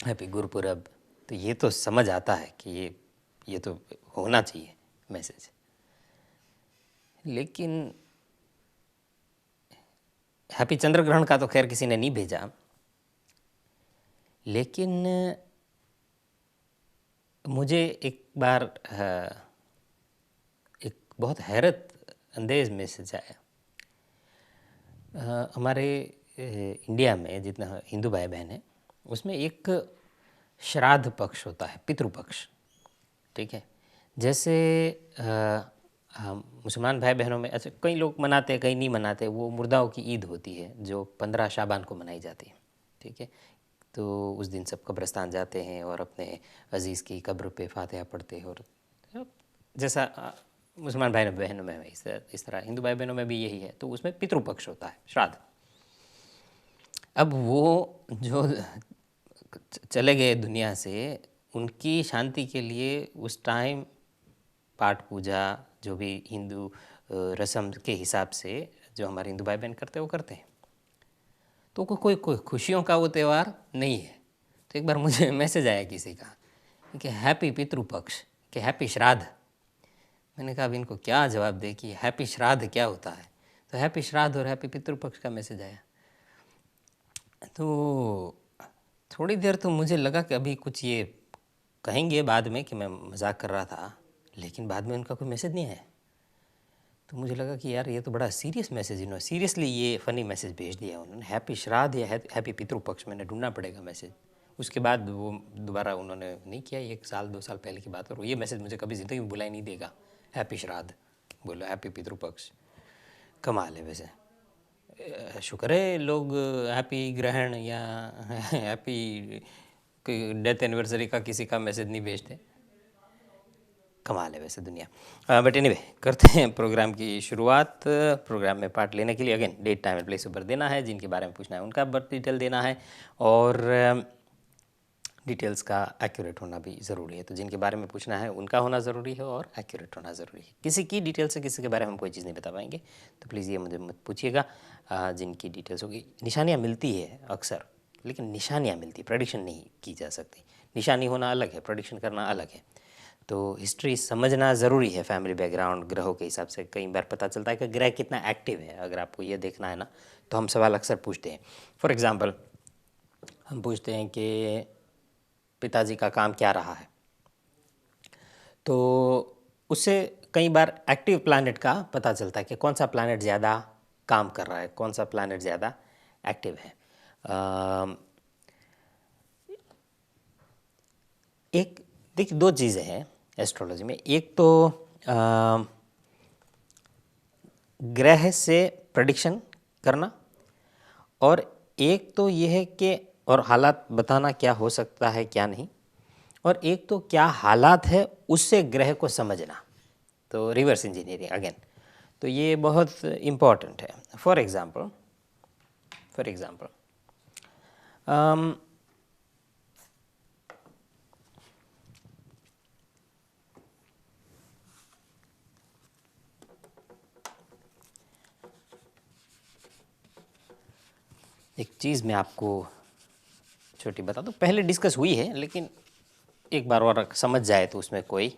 Happy Gurpurab. तो ये तो समझ आता है कि ये तो होना चाहिए मैसेज, लेकिन हैप्पी चंद्र ग्रहण का तो खैर किसी ने नहीं भेजा, लेकिन मुझे एक बार एक बहुत हैरत अंदेज मैसेज आया। हमारे इंडिया में जितना हिंदू भाई बहन हैं उसमें एक श्राद्ध पक्ष होता है, पितृपक्ष, ठीक है। जैसे हम मुसलमान भाई बहनों में अच्छा कई लोग मनाते हैं, कई नहीं मनाते। वो मुर्दाओं की ईद होती है जो 15 शाबान को मनाई जाती है, ठीक है। तो उस दिन सब कब्रिस्तान जाते हैं और अपने अजीज़ की कब्र पे फातिहा पढ़ते हैं। और जैसा मुसलमान भाई बहनों में इस तरह हिंदू भाई बहनों में भी यही है। तो उसमें पितृपक्ष होता है, श्राद्ध। अब वो जो चले गए दुनिया से, उनकी शांति के लिए उस टाइम पाठ पूजा जो भी हिंदू रस्म के हिसाब से जो हमारे हिंदू भाई बहन करते हैं वो करते हैं। तो कोई खुशियों का वो त्यौहार नहीं है। तो एक बार मुझे मैसेज आया किसी का कि हैप्पी पितृपक्ष, कि हैप्पी श्राद्ध। मैंने कहा अब इनको क्या जवाब दे कि हैप्पी श्राद्ध क्या होता है। तो हैप्पी श्राद्ध और हैप्पी पितृपक्ष का मैसेज आया। तो थोड़ी देर तो मुझे लगा कि अभी कुछ ये कहेंगे बाद में कि मैं मजाक कर रहा था, लेकिन बाद में उनका कोई मैसेज नहीं आया। तो मुझे लगा कि यार ये तो बड़ा सीरियस मैसेज, इन्होंने सीरियसली ये फ़नी मैसेज भेज दिया उन्होंने, हैप्पी श्राद्ध या हैप्पी पितृपक्ष। मैंने ढूंढना पड़ेगा मैसेज। उसके बाद वो दोबारा उन्होंने नहीं किया। 1 साल 2 साल पहले की बात। और ये मैसेज मुझे कभी ज़िंदगी में भुला ही नहीं देगा। हैप्पी श्राद्ध बोलो, हैप्पी पितृपक्ष, कमाल है। वैसे शुक्र है लोग हैप्पी ग्रहण या हैप्पी डेथ एनिवर्सरी का किसी का मैसेज नहीं भेजते। कमाल है वैसे दुनिया। बट एनीवे करते हैं प्रोग्राम की शुरुआत। प्रोग्राम में पार्ट लेने के लिए again date time and place ऊपर देना है, जिनके बारे में पूछना है उनका बर्थ डिटेल देना है, और डिटेल्स का एक्यूरेट होना भी ज़रूरी है। तो जिनके बारे में पूछना है उनका होना ज़रूरी है और एक्यूरेट होना ज़रूरी है। किसी की डिटेल से किसी के बारे में हम कोई चीज़ नहीं बता पाएंगे, तो प्लीज़ ये मुझे मत पूछिएगा। जिनकी डिटेल्स होगी, निशानियाँ मिलती है अक्सर, लेकिन निशानियाँ मिलती, प्रेडिक्शन नहीं की जा सकती। निशानी होना अलग है, प्रेडिक्शन करना अलग है। तो हिस्ट्री समझना ज़रूरी है, फैमिली बैकग्राउंड ग्रहों के हिसाब से। कई बार पता चलता है कि ग्रह कितना एक्टिव है। अगर आपको ये देखना है ना, तो हम सवाल अक्सर पूछते हैं। फॉर एग्ज़ाम्पल हम पूछते हैं कि पिताजी का काम क्या रहा है, तो उससे कई बार एक्टिव प्लैनेट का पता चलता है कि कौन सा प्लैनेट ज़्यादा काम कर रहा है, कौन सा प्लैनेट ज़्यादा एक्टिव है। एक देखिए, 2 चीज़ें हैं एस्ट्रोलॉजी में। एक तो ग्रह से प्रेडिक्शन करना, और एक तो यह है कि और हालात बताना क्या हो सकता है क्या नहीं, और एक तो क्या हालात है उससे ग्रह को समझना। तो रिवर्स इंजीनियरिंग अगेन, तो ये बहुत इम्पॉर्टेंट है। फॉर एग्ज़ाम्पल एक चीज़ मैं आपको छोटी बता दूँ, पहले डिस्कस हुई है, लेकिन एक बार और समझ जाए तो उसमें कोई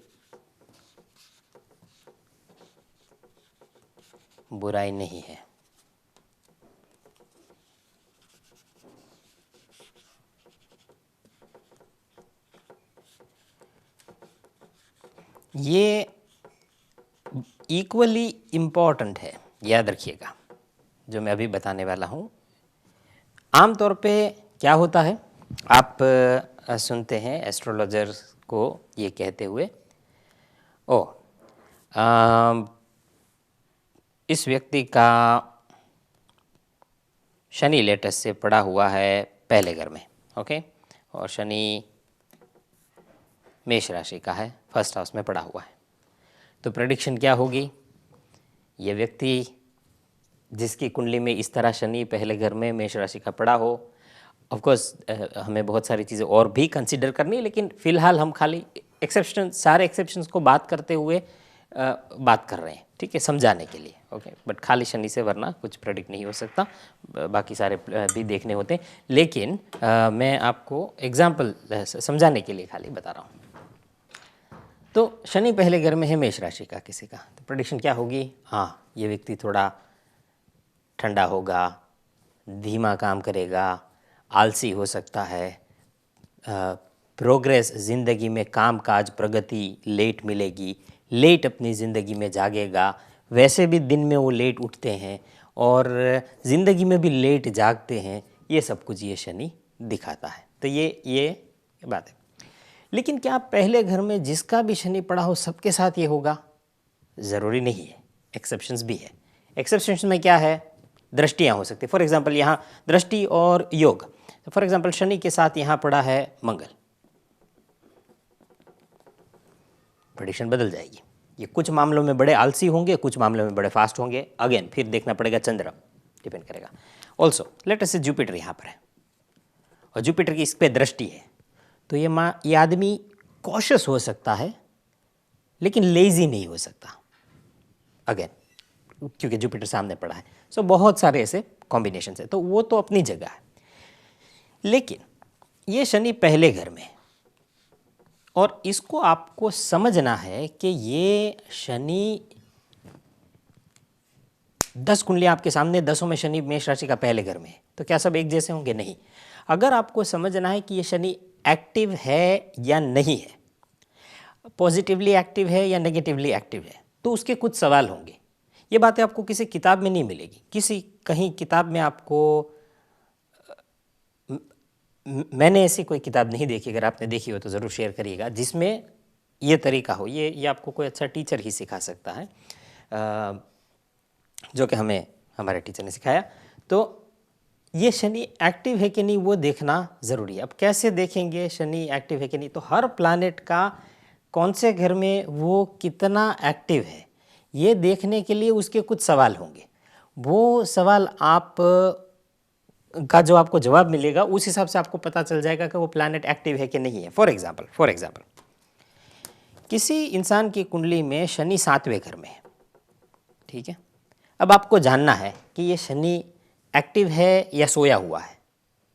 बुराई नहीं है। ये इक्वली इम्पॉर्टेंट है, याद रखिएगा जो मैं अभी बताने वाला हूँ। आमतौर पे क्या होता है, आप सुनते हैं एस्ट्रोलॉजर्स को ये कहते हुए, इस व्यक्ति का शनि लेटेस्ट से पड़ा हुआ है पहले घर में, ओके, और शनि मेष राशि का है, फर्स्ट हाउस में पड़ा हुआ है। तो प्रेडिक्शन क्या होगी, ये व्यक्ति जिसकी कुंडली में इस तरह शनि पहले घर में मेष राशि का पड़ा हो, ऑफ कोर्स हमें बहुत सारी चीज़ें और भी कंसिडर करनी है, लेकिन फ़िलहाल हम खाली एक्सेप्शन, सारे एक्सेप्शंस को बात करते हुए बात कर रहे हैं, ठीक है, समझाने के लिए। ओके, बट खाली शनि से वरना कुछ प्रेडिक्ट नहीं हो सकता, बाकी सारे भी देखने होते हैं। लेकिन मैं आपको एग्जाम्पल समझाने के लिए खाली बता रहा हूँ। तो शनि पहले घर में है मेष राशि का किसी का, तो प्रेडिक्शन क्या होगी? हाँ, ये व्यक्ति थोड़ा ठंडा होगा, धीमा काम करेगा, आलसी हो सकता है, प्रोग्रेस ज़िंदगी में काम काज प्रगति लेट मिलेगी, लेट अपनी ज़िंदगी में जागेगा, वैसे भी दिन में वो लेट उठते हैं और ज़िंदगी में भी लेट जागते हैं, ये सब कुछ ये शनि दिखाता है। तो ये बात है। लेकिन क्या पहले घर में जिसका भी शनि पड़ा हो सबके साथ ये होगा? ज़रूरी नहीं है, एक्सेप्शंस भी है। एक्सेप्शंस में क्या है? दृष्टियाँ हो सकती है। फॉर एग्जांपल यहाँ दृष्टि और योग, फॉर एग्जांपल शनि के साथ यहाँ पड़ा है मंगल, प्रेडिक्शन बदल जाएगी। ये कुछ मामलों में बड़े आलसी होंगे, कुछ मामलों में बड़े फास्ट होंगे। अगेन फिर देखना पड़ेगा, चंद्र डिपेंड करेगा। ऑल्सो लेट अस से जुपिटर यहाँ पर है और जुपिटर की इस पर दृष्टि है, तो ये आदमी कॉशियस हो सकता है लेकिन लेजी नहीं हो सकता, अगेन क्योंकि जुपिटर सामने पड़ा है। सो बहुत सारे ऐसे कॉम्बिनेशन है, तो वो तो अपनी जगह है। लेकिन ये शनि पहले घर में, और इसको आपको समझना है कि ये शनि 10 कुंडलियां आपके सामने, 10 में शनि मेष राशि का पहले घर में है, तो क्या सब एक जैसे होंगे? नहीं। अगर आपको समझना है कि ये शनि एक्टिव है या नहीं है, पॉजिटिवली एक्टिव है या नेगेटिवली एक्टिव है, तो उसके कुछ सवाल होंगे। ये बातें आपको किसी किताब में नहीं मिलेगी, कहीं किताब में आपको, मैंने ऐसी कोई किताब नहीं देखी, अगर आपने देखी हो तो ज़रूर शेयर करिएगा, जिसमें ये तरीका हो। ये आपको कोई अच्छा टीचर ही सिखा सकता है, जो कि हमें हमारे टीचर ने सिखाया। तो ये शनि एक्टिव है कि नहीं वो देखना ज़रूरी है। अब कैसे देखेंगे शनि एक्टिव है कि नहीं? तो हर प्लैनेट का कौन से घर में वो कितना एक्टिव है, ये देखने के लिए उसके कुछ सवाल होंगे। वो सवाल का जो आपको जवाब मिलेगा, उस हिसाब से आपको पता चल जाएगा कि वो प्लैनेट एक्टिव है कि नहीं है। फॉर एग्जाम्पल किसी इंसान की कुंडली में शनि 7वें घर में है, ठीक है। अब आपको जानना है कि ये शनि एक्टिव है या सोया हुआ है,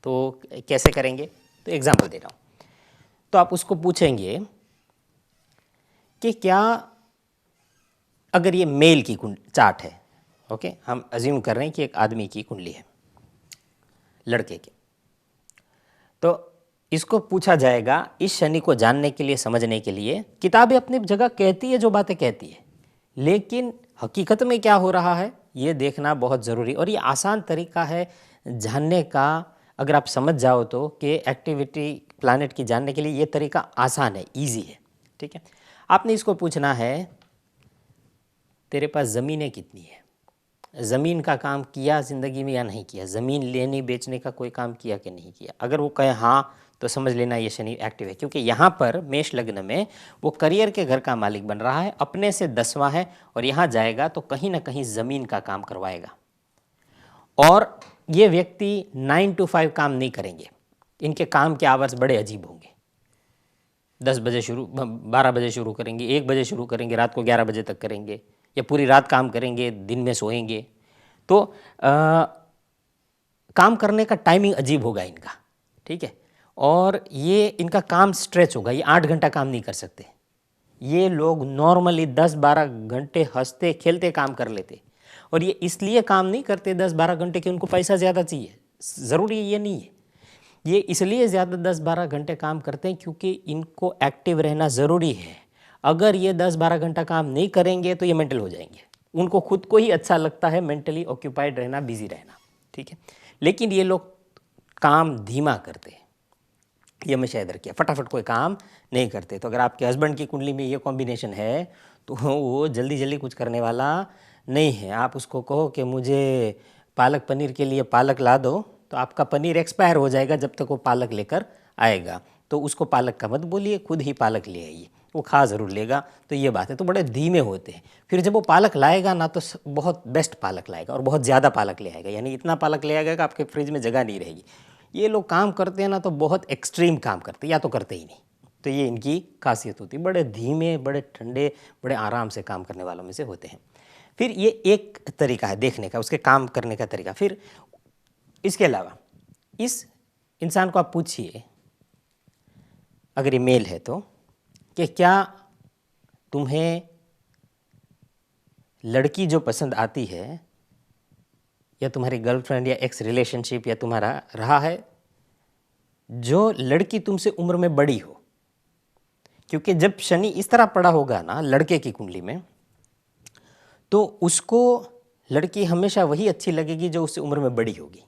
तो कैसे करेंगे? तो एग्जाम्पल दे रहा हूँ। तो आप उसको पूछेंगे कि क्या, अगर ये मेल की चार्ट है, ओके, हम अज्यूम कर रहे हैं कि एक आदमी की कुंडली है, लड़के के, तो इसको पूछा जाएगा इस शनि को जानने के लिए, समझने के लिए। किताबें अपनी जगह कहती है जो बातें कहती है, लेकिन हकीकत में क्या हो रहा है ये देखना बहुत ज़रूरी। और ये आसान तरीका है जानने का, अगर आप समझ जाओ तो, कि एक्टिविटी प्लैनेट की जानने के लिए ये तरीका आसान है, ईजी है, ठीक है। आपने इसको पूछना है तेरे पास ज़मीनें कितनी है, ज़मीन का काम किया ज़िंदगी में या नहीं किया, ज़मीन लेने बेचने का कोई काम किया कि नहीं किया। अगर वो कहे हाँ, तो समझ लेना ये शनि एक्टिव है, क्योंकि यहाँ पर मेष लग्न में वो करियर के घर का मालिक बन रहा है, अपने से 10वां है, और यहाँ जाएगा तो कहीं ना कहीं ज़मीन का काम करवाएगा। और ये व्यक्ति 9 to 5 काम नहीं करेंगे, इनके काम के आवर्स बड़े अजीब होंगे। 10 बजे शुरू, 12 बजे शुरू करेंगे, 1 बजे शुरू करेंगे, रात को 11 बजे तक करेंगे, या पूरी रात काम करेंगे, दिन में सोएंगे। तो काम करने का टाइमिंग अजीब होगा इनका, ठीक है। और ये इनका काम स्ट्रेच होगा, ये 8 घंटा काम नहीं कर सकते। ये लोग नॉर्मली 10-12 घंटे हंसते खेलते काम कर लेते, और ये इसलिए काम नहीं करते 10-12 घंटे कि उनको पैसा ज़्यादा चाहिए, ज़रूरी ये नहीं है। ये इसलिए ज़्यादा 10-12 घंटे काम करते हैं क्योंकि इनको एक्टिव रहना ज़रूरी है। अगर ये 10-12 घंटा काम नहीं करेंगे तो ये मेंटल हो जाएंगे। उनको खुद को ही अच्छा लगता है मेंटली ऑक्यूपाइड रहना, बिजी रहना, ठीक है। लेकिन ये लोग काम धीमा करते हैं, ये हमेशा याद रखिए, फटाफट कोई काम नहीं करते। तो अगर आपके हस्बैंड की कुंडली में ये कॉम्बिनेशन है तो वो जल्दी जल्दी कुछ करने वाला नहीं है। आप उसको कहो कि मुझे पालक पनीर के लिए पालक ला दो, तो आपका पनीर एक्सपायर हो जाएगा जब तक वो पालक लेकर आएगा। तो उसको पालक का मत बोलिए, खुद ही पालक ले आइए, वो खा ज़रूर लेगा। तो ये बात है, तो बड़े धीमे होते हैं। फिर जब वो पालक लाएगा ना, तो बहुत बेस्ट पालक लाएगा और बहुत ज़्यादा पालक ले आएगा, यानी इतना पालक ले आएगा कि आपके फ्रिज में जगह नहीं रहेगी। ये लोग काम करते हैं ना, तो बहुत एक्सट्रीम काम करते हैं, या तो करते ही नहीं, तो ये इनकी खासियत होती है, बड़े धीमे, बड़े ठंडे, बड़े आराम से काम करने वालों में से होते हैं। फिर ये एक तरीका है देखने का, उसके काम करने का तरीका। फिर इसके अलावा इस इंसान को आप पूछिए, अगर ये मेल है तो, कि क्या तुम्हें लड़की जो पसंद आती है, या तुम्हारी गर्लफ्रेंड या एक्स रिलेशनशिप या तुम्हारा रहा है, जो लड़की तुमसे उम्र में बड़ी हो? क्योंकि जब शनि इस तरह पड़ा होगा ना लड़के की कुंडली में, तो उसको लड़की हमेशा वही अच्छी लगेगी जो उससे उम्र में बड़ी होगी।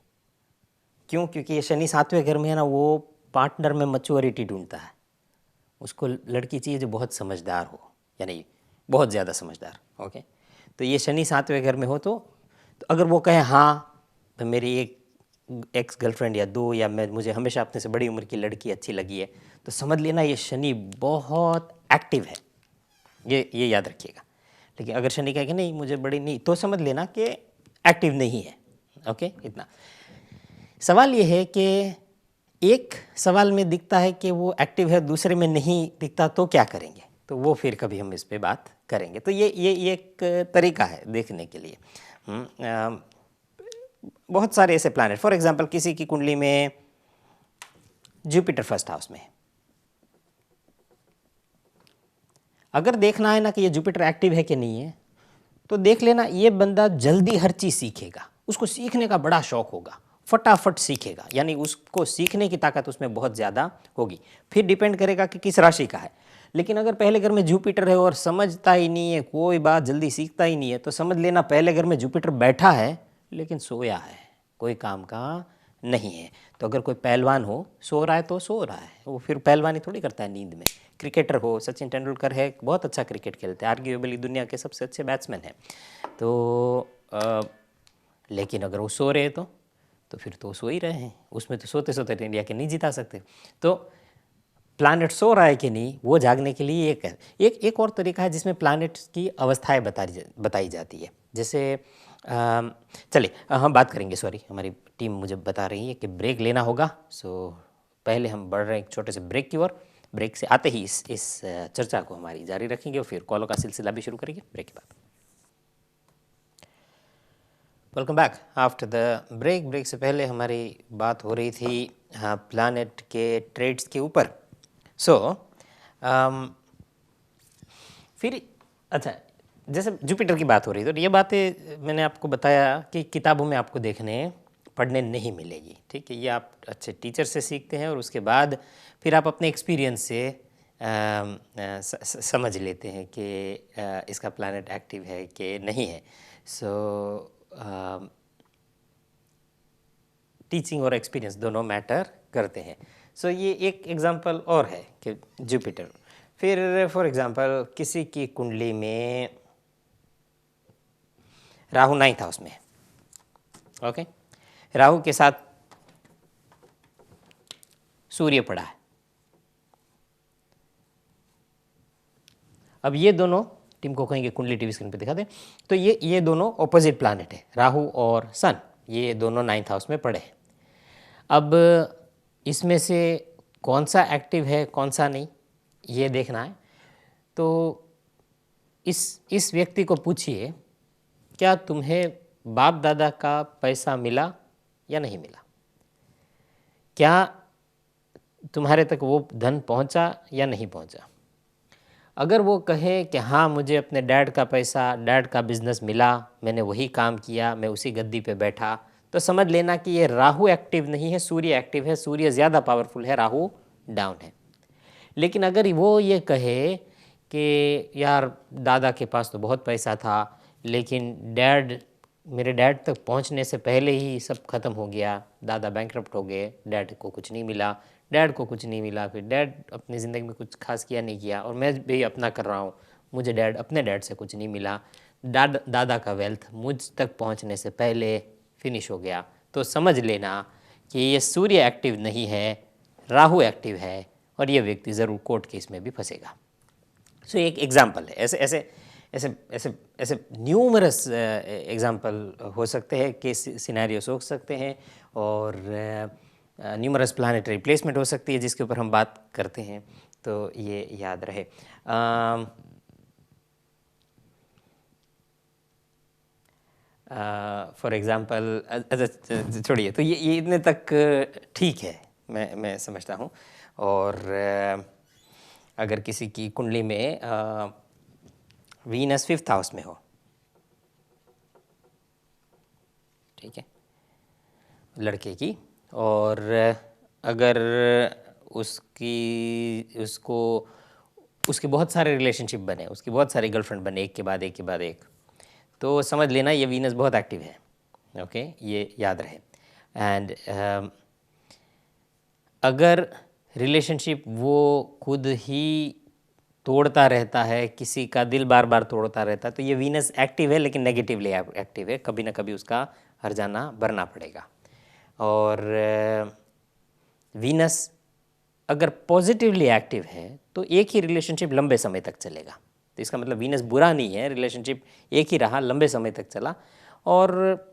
क्यों? क्योंकि ये शनि 7वें घर में है ना, वो पार्टनर में मैच्योरिटी ढूंढता है। उसको लड़की चाहिए जो बहुत समझदार हो, यानी बहुत ज़्यादा समझदार। ओके, तो ये शनि 7वें घर में हो तो अगर वो कहे हाँ मेरी एक एक्स गर्लफ्रेंड या दो, या मुझे हमेशा अपने से बड़ी उम्र की लड़की अच्छी लगी है, तो समझ लेना ये शनि बहुत एक्टिव है, ये याद रखिएगा। लेकिन अगर शनि कहे कि नहीं मुझे बड़ी नहीं, तो समझ लेना कि एक्टिव नहीं है। ओके, इतना। सवाल ये है कि एक सवाल में दिखता है कि वो एक्टिव है, दूसरे में नहीं दिखता, तो क्या करेंगे? तो वो फिर कभी हम इस पे बात करेंगे। तो ये एक तरीका है देखने के लिए। बहुत सारे ऐसे प्लैनेट, फॉर एग्जांपल किसी की कुंडली में जुपिटर फर्स्ट हाउस में, अगर देखना है ना कि ये जुपिटर एक्टिव है कि नहीं है, तो देख लेना ये बंदा जल्दी हर चीज़ सीखेगा, उसको सीखने का बड़ा शौक होगा, फटाफट सीखेगा, यानी उसको सीखने की ताकत उसमें बहुत ज़्यादा होगी। फिर डिपेंड करेगा कि किस राशि का है। लेकिन अगर पहले घर में जुपिटर है और समझता ही नहीं है, कोई बात जल्दी सीखता ही नहीं है, तो समझ लेना पहले घर में जुपिटर बैठा है लेकिन सोया है, कोई काम का नहीं है। तो अगर कोई पहलवान हो, सो रहा है तो सो रहा है, वो फिर पहलवानी थोड़ी करता है नींद में। क्रिकेटर हो, सचिन तेंदुलकर है, बहुत अच्छा क्रिकेट खेलते हैं, आर्ग्यूएबली दुनिया के सबसे अच्छे बैट्समैन हैं, तो लेकिन अगर वो सो रहे तो फिर तो सो ही रहे हैं, उसमें तो सोते सोते इंडिया के नहीं जिता सकते। तो प्लैनेट सो रहा है कि नहीं, वो जागने के लिए एक और तरीका है जिसमें प्लैनेट्स की अवस्थाएं बताई जाती है। जैसे चलिए हम बात करेंगे, सॉरी हमारी टीम मुझे बता रही है कि ब्रेक लेना होगा, सो पहले हम बढ़ रहे हैं एक छोटे से ब्रेक की ओर। ब्रेक से आते ही इस चर्चा को हमारी जारी रखेंगे और फिर कॉलों का सिलसिला भी शुरू करेंगे ब्रेक के बाद। Welcome back after the break. Break से पहले हमारी बात हो रही थी हाँ प्लैनेट के ट्रेड्स के ऊपर। सो फिर अच्छा, जैसे जुपिटर की बात हो रही, तो ये बातें मैंने आपको बताया कि किताबों में आपको पढ़ने नहीं मिलेगी, ठीक है। ये आप अच्छे टीचर से सीखते हैं और उसके बाद फिर आप अपने एक्सपीरियंस से समझ लेते हैं कि इसका प्लैनेट एक्टिव है कि नहीं है। सो टीचिंग और एक्सपीरियंस दोनों मैटर करते हैं। सो ये एक एग्जांपल और है कि जुपिटर। फिर फॉर एग्जांपल किसी की कुंडली में राहु 9th हाउस में, ओके, राहु के साथ सूर्य पड़ा है। अब ये दोनों, टीम को कहेंगे कुंडली टीवी स्क्रीन पे दिखा दें, तो ये दोनों ऑपोजिट प्लैनेट है, राहु और सन, ये दोनों 9th हाउस में पड़े हैं। अब इसमें से कौन सा एक्टिव है कौन सा नहीं, ये देखना है। तो इस व्यक्ति को पूछिए, क्या तुम्हें बाप दादा का पैसा मिला या नहीं मिला? क्या तुम्हारे तक वो धन पहुंचा या नहीं पहुंचा? अगर वो कहे कि हाँ मुझे अपने डैड का पैसा, डैड का बिजनेस मिला, मैंने वही काम किया, मैं उसी गद्दी पे बैठा, तो समझ लेना कि ये राहु एक्टिव नहीं है, सूर्य एक्टिव है। सूर्य ज़्यादा पावरफुल है, राहु डाउन है। लेकिन अगर वो ये कहे कि यार दादा के पास तो बहुत पैसा था, लेकिन मेरे डैड तक पहुंचने से पहले ही सब खत्म हो गया, दादा बैंकरप्ट हो गए, डैड को कुछ नहीं मिला, फिर डैड अपनी ज़िंदगी में कुछ खास किया नहीं किया, और मैं भी अपना कर रहा हूँ, मुझे अपने डैड से कुछ नहीं मिला, दादा का वेल्थ मुझ तक पहुँचने से पहले फिनिश हो गया, तो समझ लेना कि ये सूर्य एक्टिव नहीं है, राहु एक्टिव है, और ये व्यक्ति ज़रूर कोर्ट केस में भी फंसेगा। सो एक एग्जाम्पल है, ऐसे न्यूमरस एग्जाम्पल हो सकते हैं, केस सिनेरियोस हो सकते हैं, और न्यूमरस प्लानिटरी प्लेसमेंट हो सकती है जिसके ऊपर हम बात करते हैं। तो ये याद रहे। फॉर एग्ज़ाम्पल, अच्छा छोड़िए, तो ये इतने तक ठीक है, मैं समझता हूँ। और अगर किसी की कुंडली में वीनस 5th हाउस में हो, ठीक है, लड़के की, और अगर उसको उसके बहुत सारे रिलेशनशिप बने, उसकी बहुत सारी गर्लफ्रेंड बने, एक के बाद एक के बाद एक, तो समझ लेना ये वीनस बहुत एक्टिव है। ओके, ये याद रहे। एंड अगर रिलेशनशिप वो खुद ही तोड़ता रहता है, किसी का दिल बार बार तोड़ता रहता है, तो ये वीनस एक्टिव है, लेकिन नेगेटिवली एक्टिव है, कभी ना कभी उसका हर्जाना भरना पड़ेगा। और वीनस अगर पॉजिटिवली एक्टिव है तो एक ही रिलेशनशिप लंबे समय तक चलेगा। तो इसका मतलब वीनस बुरा नहीं है, रिलेशनशिप एक ही रहा, लंबे समय तक चला। और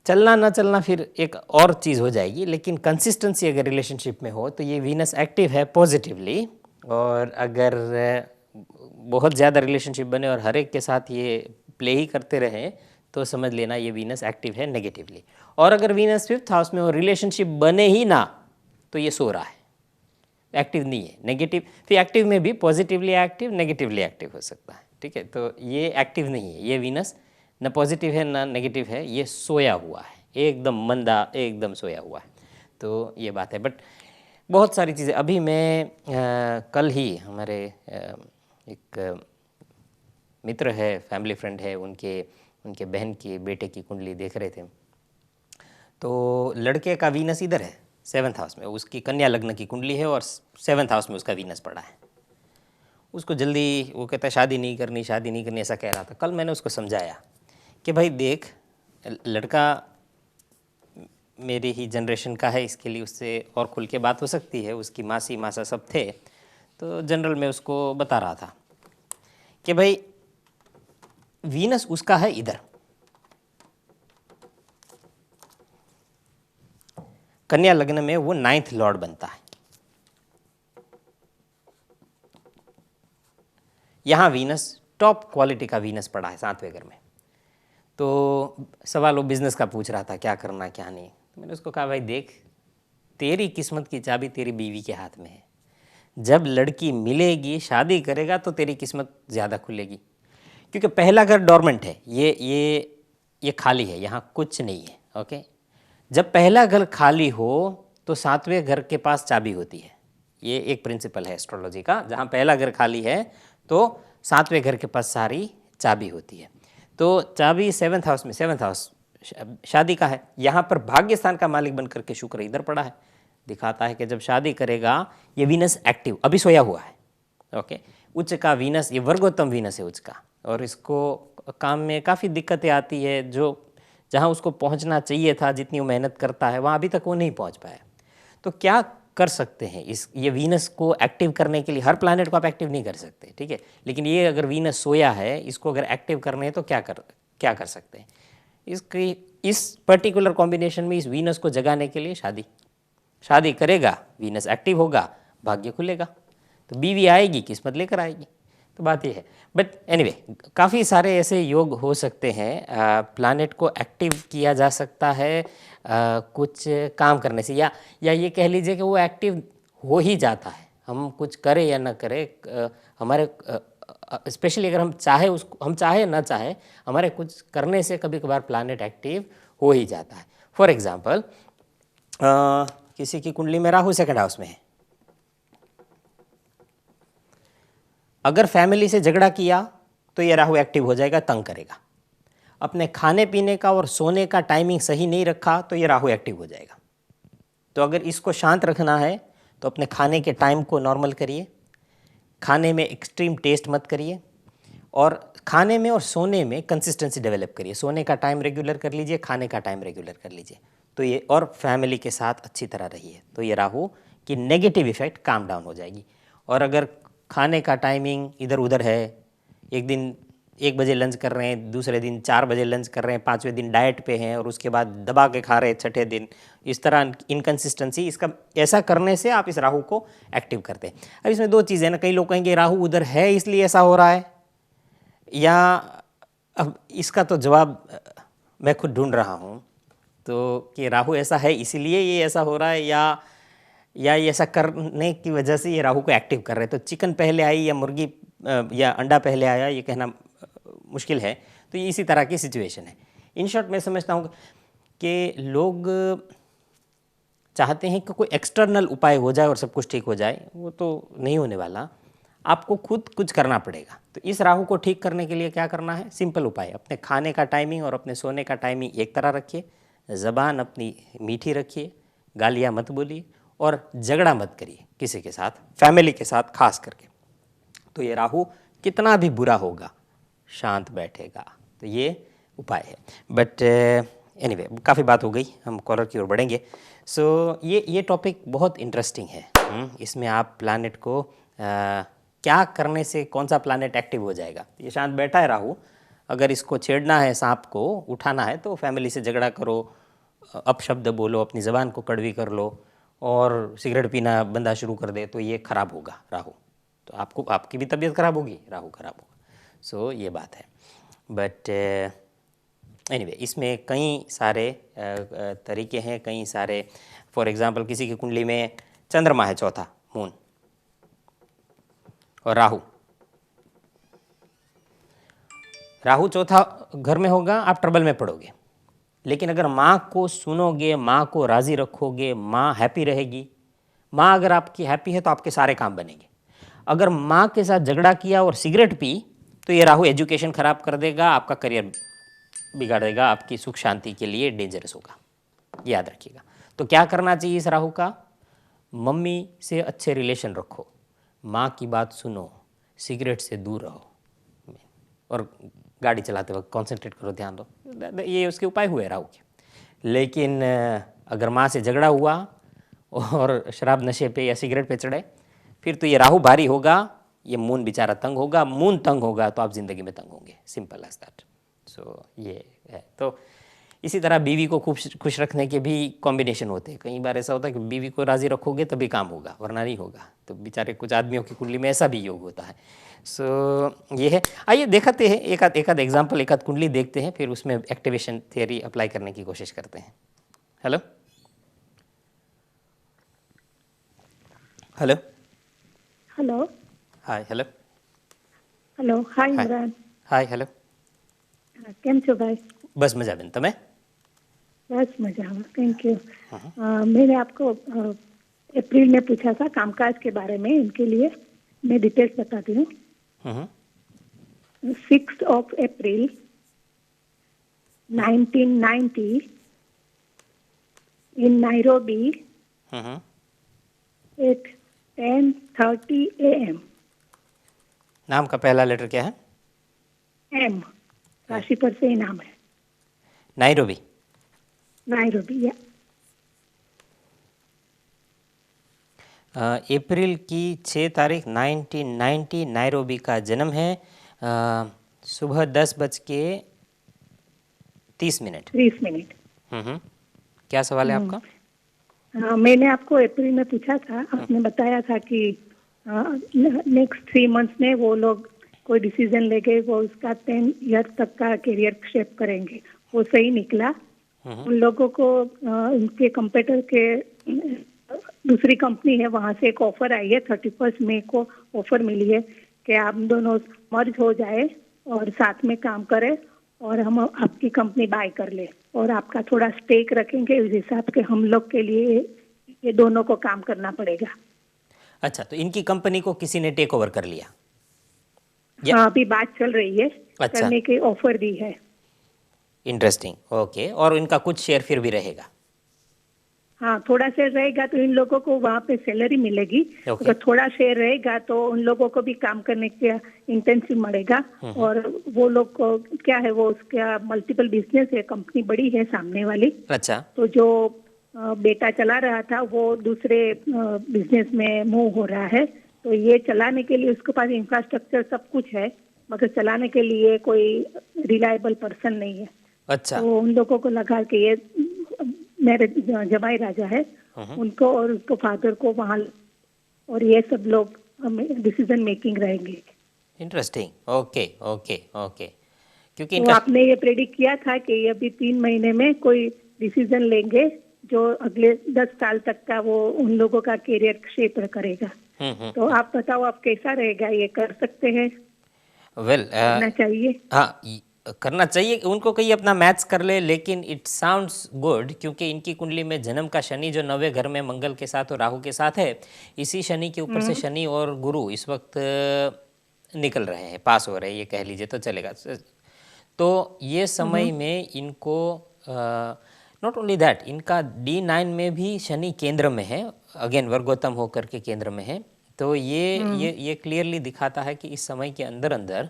चलना ना चलना फिर एक और चीज़ हो जाएगी, लेकिन कंसिस्टेंसी अगर रिलेशनशिप में हो तो ये वीनस एक्टिव है पॉजिटिवली। और अगर बहुत ज़्यादा रिलेशनशिप बने और हर एक के साथ ये प्ले ही करते रहें, तो समझ लेना ये वीनस एक्टिव है नेगेटिवली। और अगर वीनस 5th हाउस में हो, रिलेशनशिप बने ही ना, तो ये सो रहा है, एक्टिव नहीं है, नेगेटिव। फिर एक्टिव में भी पॉजिटिवली एक्टिव, नेगेटिवली एक्टिव हो सकता है, ठीक है। तो ये एक्टिव नहीं है, ये वीनस न पॉजिटिव है ना नेगेटिव है, ये सोया हुआ है, एकदम मंदा, एकदम सोया हुआ है। तो ये बात है। बट बहुत सारी चीज़ें अभी मैं कल ही हमारे एक मित्र है, फैमिली फ्रेंड है, उनके बहन की बेटे की कुंडली देख रहे थे। तो लड़के का वीनस इधर है 7th हाउस में, उसकी कन्या लग्न की कुंडली है और 7th हाउस में उसका वीनस पड़ा है। उसको जल्दी, वो कहता है शादी नहीं करनी, ऐसा कह रहा था। कल मैंने उसको समझाया कि भाई देख, लड़का मेरी ही जनरेशन का है, इसके लिए उससे और खुल के बात हो सकती है, उसकी मासी मासा सब थे। तो जनरल में उसको बता रहा था कि भाई वीनस उसका है इधर, कन्या लग्न में वो 9th लॉर्ड बनता है। यहाँ वीनस टॉप क्वालिटी का वीनस पड़ा है 7वें घर में। तो सवाल वो बिजनेस का पूछ रहा था, क्या करना क्या नहीं। तो मैंने उसको कहा भाई देख, तेरी किस्मत की चाबी तेरी बीवी के हाथ में है। जब लड़की मिलेगी, शादी करेगा, तो तेरी किस्मत ज़्यादा खुलेगी, क्योंकि पहला घर डोरमेंट है, ये खाली है, यहाँ कुछ नहीं है। ओके, जब पहला घर खाली हो तो 7वें घर के पास चाबी होती है। ये एक प्रिंसिपल है एस्ट्रोलॉजी का, जहाँ पहला घर खाली है तो 7वें घर के पास सारी चाबी होती है। तो चाबी 7th हाउस में, 7th हाउस शादी का है, यहाँ पर भाग्य स्थान का मालिक बनकर के शुक्र इधर पड़ा है। दिखाता है कि जब शादी करेगा, ये वीनस एक्टिव अभी सोया हुआ है। ओके, उच्च का वीनस, ये वर्गोत्तम वीनस है उच्च का, और इसको काम में काफ़ी दिक्कतें आती है। जो जहाँ उसको पहुँचना चाहिए था, जितनी वो मेहनत करता है, वहाँ अभी तक वो नहीं पहुँच पाया। तो क्या कर सकते हैं ये वीनस को एक्टिव करने के लिए? हर प्लैनेट को आप एक्टिव नहीं कर सकते, ठीक है, लेकिन ये अगर वीनस सोया है, इसको अगर एक्टिव करने है तो क्या कर सकते हैं? इसकी इस पर्टिकुलर कॉम्बिनेशन में इस वीनस को जगाने के लिए शादी करेगा, वीनस एक्टिव होगा, भाग्य खुलेगा, तो बीवी आएगी, किस्मत लेकर आएगी। तो बात ये है। बट एनीवे, काफ़ी सारे ऐसे योग हो सकते हैं, प्लैनेट को एक्टिव किया जा सकता है कुछ काम करने से, या ये कह लीजिए कि वो एक्टिव हो ही जाता है, हम कुछ करें या ना करें। हमारे स्पेशली अगर हम चाहे ना चाहे, हमारे कुछ करने से कभी कभार प्लैनेट एक्टिव हो ही जाता है। फॉर एग्जांपल, किसी की कुंडली में राहु 2nd हाउस में है, अगर फैमिली से झगड़ा किया तो ये राहु एक्टिव हो जाएगा, तंग करेगा। अपने खाने पीने का और सोने का टाइमिंग सही नहीं रखा तो ये राहु एक्टिव हो जाएगा। तो अगर इसको शांत रखना है तो अपने खाने के टाइम को नॉर्मल करिए, खाने में एक्सट्रीम टेस्ट मत करिए, और खाने में और सोने में कंसिस्टेंसी डेवलप करिए। सोने का टाइम रेगुलर कर लीजिए, खाने का टाइम रेगुलर कर लीजिए, तो ये, और फैमिली के साथ अच्छी तरह रहिए, तो ये राहु की नेगेटिव इफेक्ट काम डाउन हो जाएगी। और अगर खाने का टाइमिंग इधर उधर है, एक दिन 1 बजे लंच कर रहे हैं, दूसरे दिन 4 बजे लंच कर रहे हैं, 5वें दिन डाइट पे हैं और उसके बाद दबा के खा रहे हैं छठे दिन, इस तरह इनकन्सिस्टेंसी, इसका ऐसा करने से आप इस राहु को एक्टिव करते हैं। अब इसमें 2 चीज़ें ना, कई लोग कहेंगे राहु उधर है इसलिए ऐसा हो रहा है, या अब इसका तो जवाब मैं खुद ढूंढ रहा हूँ, तो कि राहु ऐसा है इसीलिए ये ऐसा हो रहा है, या ये ऐसा करने की वजह से ये राहु को एक्टिव कर रहे हैं। तो चिकन पहले आई या मुर्गी या अंडा पहले आया, ये कहना मुश्किल है। तो ये इसी तरह की सिचुएशन है। इन शॉर्ट मैं समझता हूँ कि लोग चाहते हैं कि कोई एक्सटर्नल उपाय हो जाए और सब कुछ ठीक हो जाए, वो तो नहीं होने वाला, आपको खुद कुछ करना पड़ेगा। तो इस राहु को ठीक करने के लिए क्या करना है? सिंपल उपाय, अपने खाने का टाइमिंग और अपने सोने का टाइमिंग एक तरह रखिए, ज़बान अपनी मीठी रखिए, गालियाँ मत बोलिए और झगड़ा मत करिए किसी के साथ, फैमिली के साथ खास करके। तो ये राहु कितना भी बुरा होगा शांत बैठेगा। तो ये उपाय है। बट एनीवे, काफ़ी बात हो गई, हम कॉलर की ओर बढ़ेंगे। सो ये टॉपिक बहुत इंटरेस्टिंग है। इसमें आप प्लैनेट को क्या करने से कौन सा प्लैनेट एक्टिव हो जाएगा। ये शांत बैठा है राहु, अगर इसको छेड़ना है, सांप को उठाना है, तो फैमिली से झगड़ा करो, अपशब्द बोलो, अपनी ज़बान को कड़वी कर लो और सिगरेट पीना बंदा शुरू कर दे, तो ये खराब होगा राहु। तो आपकी भी तबीयत खराब होगी, राहु खराब होगा। सो ये बात है। बट एनीवे, इसमें कई सारे तरीके हैं, कई सारे, फॉर एग्जांपल किसी की कुंडली में चंद्रमा है चौथा, मून और राहु चौथा घर में होगा, आप ट्रबल में पड़ोगे। लेकिन अगर माँ को सुनोगे, माँ को राज़ी रखोगे, माँ हैप्पी रहेगी, माँ अगर आपकी हैप्पी है तो आपके सारे काम बनेंगे। अगर माँ के साथ झगड़ा किया और सिगरेट पी, तो ये राहु एजुकेशन खराब कर देगा, आपका करियर बिगाड़ देगा, आपकी सुख शांति के लिए डेंजरस होगा, याद रखिएगा। तो क्या करना चाहिए इस राहु का? मम्मी से अच्छे रिलेशन रखो, माँ की बात सुनो, सिगरेट से दूर रहो और गाड़ी चलाते वक्त कॉन्सेंट्रेट करो, ध्यान दो। ये उसके उपाय हुए राहु के। लेकिन अगर माँ से झगड़ा हुआ और शराब नशे पे या सिगरेट पे चढ़े, फिर तो ये राहु भारी होगा, ये मून बेचारा तंग होगा, मून तंग होगा तो आप ज़िंदगी में तंग होंगे, सिंपल एज दैट। सो ये है। तो इसी तरह बीवी को खुश रखने के भी कॉम्बिनेशन होते हैं। कई बार ऐसा होता है कि बीवी को राज़ी रखोगे तभी काम होगा, वरना नहीं होगा। तो बेचारे कुछ आदमियों की कुंडली में ऐसा भी योग होता है। सो ये है। आइए देखते हैं एक आध एग्जाम्पल, एक आध कुंडली देखते हैं, फिर उसमें एक्टिवेशन थियरी अप्लाई करने की कोशिश करते हैं। Hello hello hello hi hello hello hi Imran. Hi hello કેમ છો ભાઈ? बस मजा बेन, तमें? बस मजा में, थैंक यू। मैंने आपको अप्रैल में पूछा था कामकाज के बारे में, इनके लिए मैं डिटेल्स बताती हूँ। 6th of April 1990 in Nairobi at 10:30 AM। नाम का पहला लेटर क्या है? एम, राशि पर से ही नाम है। नाइरोबी। नाइरोबी, या अप्रैल की 6 तारीख 1990 नाइरोबी का जन्म है। सुबह 10:30 क्या सवाल है आपका? मैंने आपको अप्रैल में पूछा था, आपने बताया था कि नेक्स्ट 3 मंथ्स में वो लोग कोई डिसीजन लेके वो उसका 10 ईयर तक का करियर शेप करेंगे। वो सही निकला। उन लोगों को उनके कंप्यूटर के दूसरी कंपनी है, वहां से एक ऑफर आई है। 31 मई को ऑफर मिली है कि आप दोनों मर्ज हो जाए और साथ में काम करें और हम आपकी कंपनी बाय कर ले और आपका थोड़ा स्टेक रखेंगे। इस हिसाब के हम लोग के लिए ये दोनों को काम करना पड़ेगा। अच्छा, तो इनकी कंपनी को किसी ने टेक ओवर कर लिया? हाँ, अभी बात चल रही है। अच्छा, करने की ऑफर दी है। Interesting, okay. और इनका कुछ शेयर फिर भी रहेगा? हाँ, थोड़ा शेयर रहेगा तो इन लोगों को वहाँ पे सैलरी मिलेगी। अगर थोड़ा शेयर रहेगा तो उन लोगों को भी काम करने का इंटेंसिव मिलेगा। और वो लोग को क्या है, वो उसका मल्टीपल बिजनेस है, कंपनी बड़ी है सामने वाली। अच्छा, तो जो बेटा चला रहा था वो दूसरे बिजनेस में मूव हो रहा है। तो ये चलाने के लिए उसके पास इंफ्रास्ट्रक्चर सब कुछ है। मगर चलाने के लिए कोई रिलायबल पर्सन नहीं है। अच्छा। तो उन लोगों को लगा कि ये मेरे जमाई राजा है, उनको और उसको फादर को वहाँ, और ये सब लोग डिसीजन मेकिंग रहेंगे। इंटरेस्टिंग। Okay okay okay. क्योंकि तो इनका आपने ये प्रेडिक्ट किया था कि ये अभी 3 महीने में कोई डिसीजन लेंगे जो अगले 10 साल तक का वो उन लोगों का करियर शेप करेगा। तो आप बताओ, आप कैसा रहेगा, ये कर सकते हैं, वेल करना चाहिए? हाँ, करना चाहिए। उनको कहीं अपना मैथ्स कर ले, लेकिन इट साउंड्स गुड क्योंकि इनकी कुंडली में जन्म का शनि जो 9वें घर में मंगल के साथ और राहु के साथ है, इसी शनि के ऊपर से शनि और गुरु इस वक्त निकल रहे हैं, पास हो रहे हैं, ये कह लीजिए तो चलेगा। तो ये समय में इनको नॉट ओनली दैट, इनका D9 में भी शनि केंद्र में है, अगेन वर्गोत्तम होकर के केंद्र में है। तो ये क्लियरली दिखाता है कि इस समय के अंदर अंदर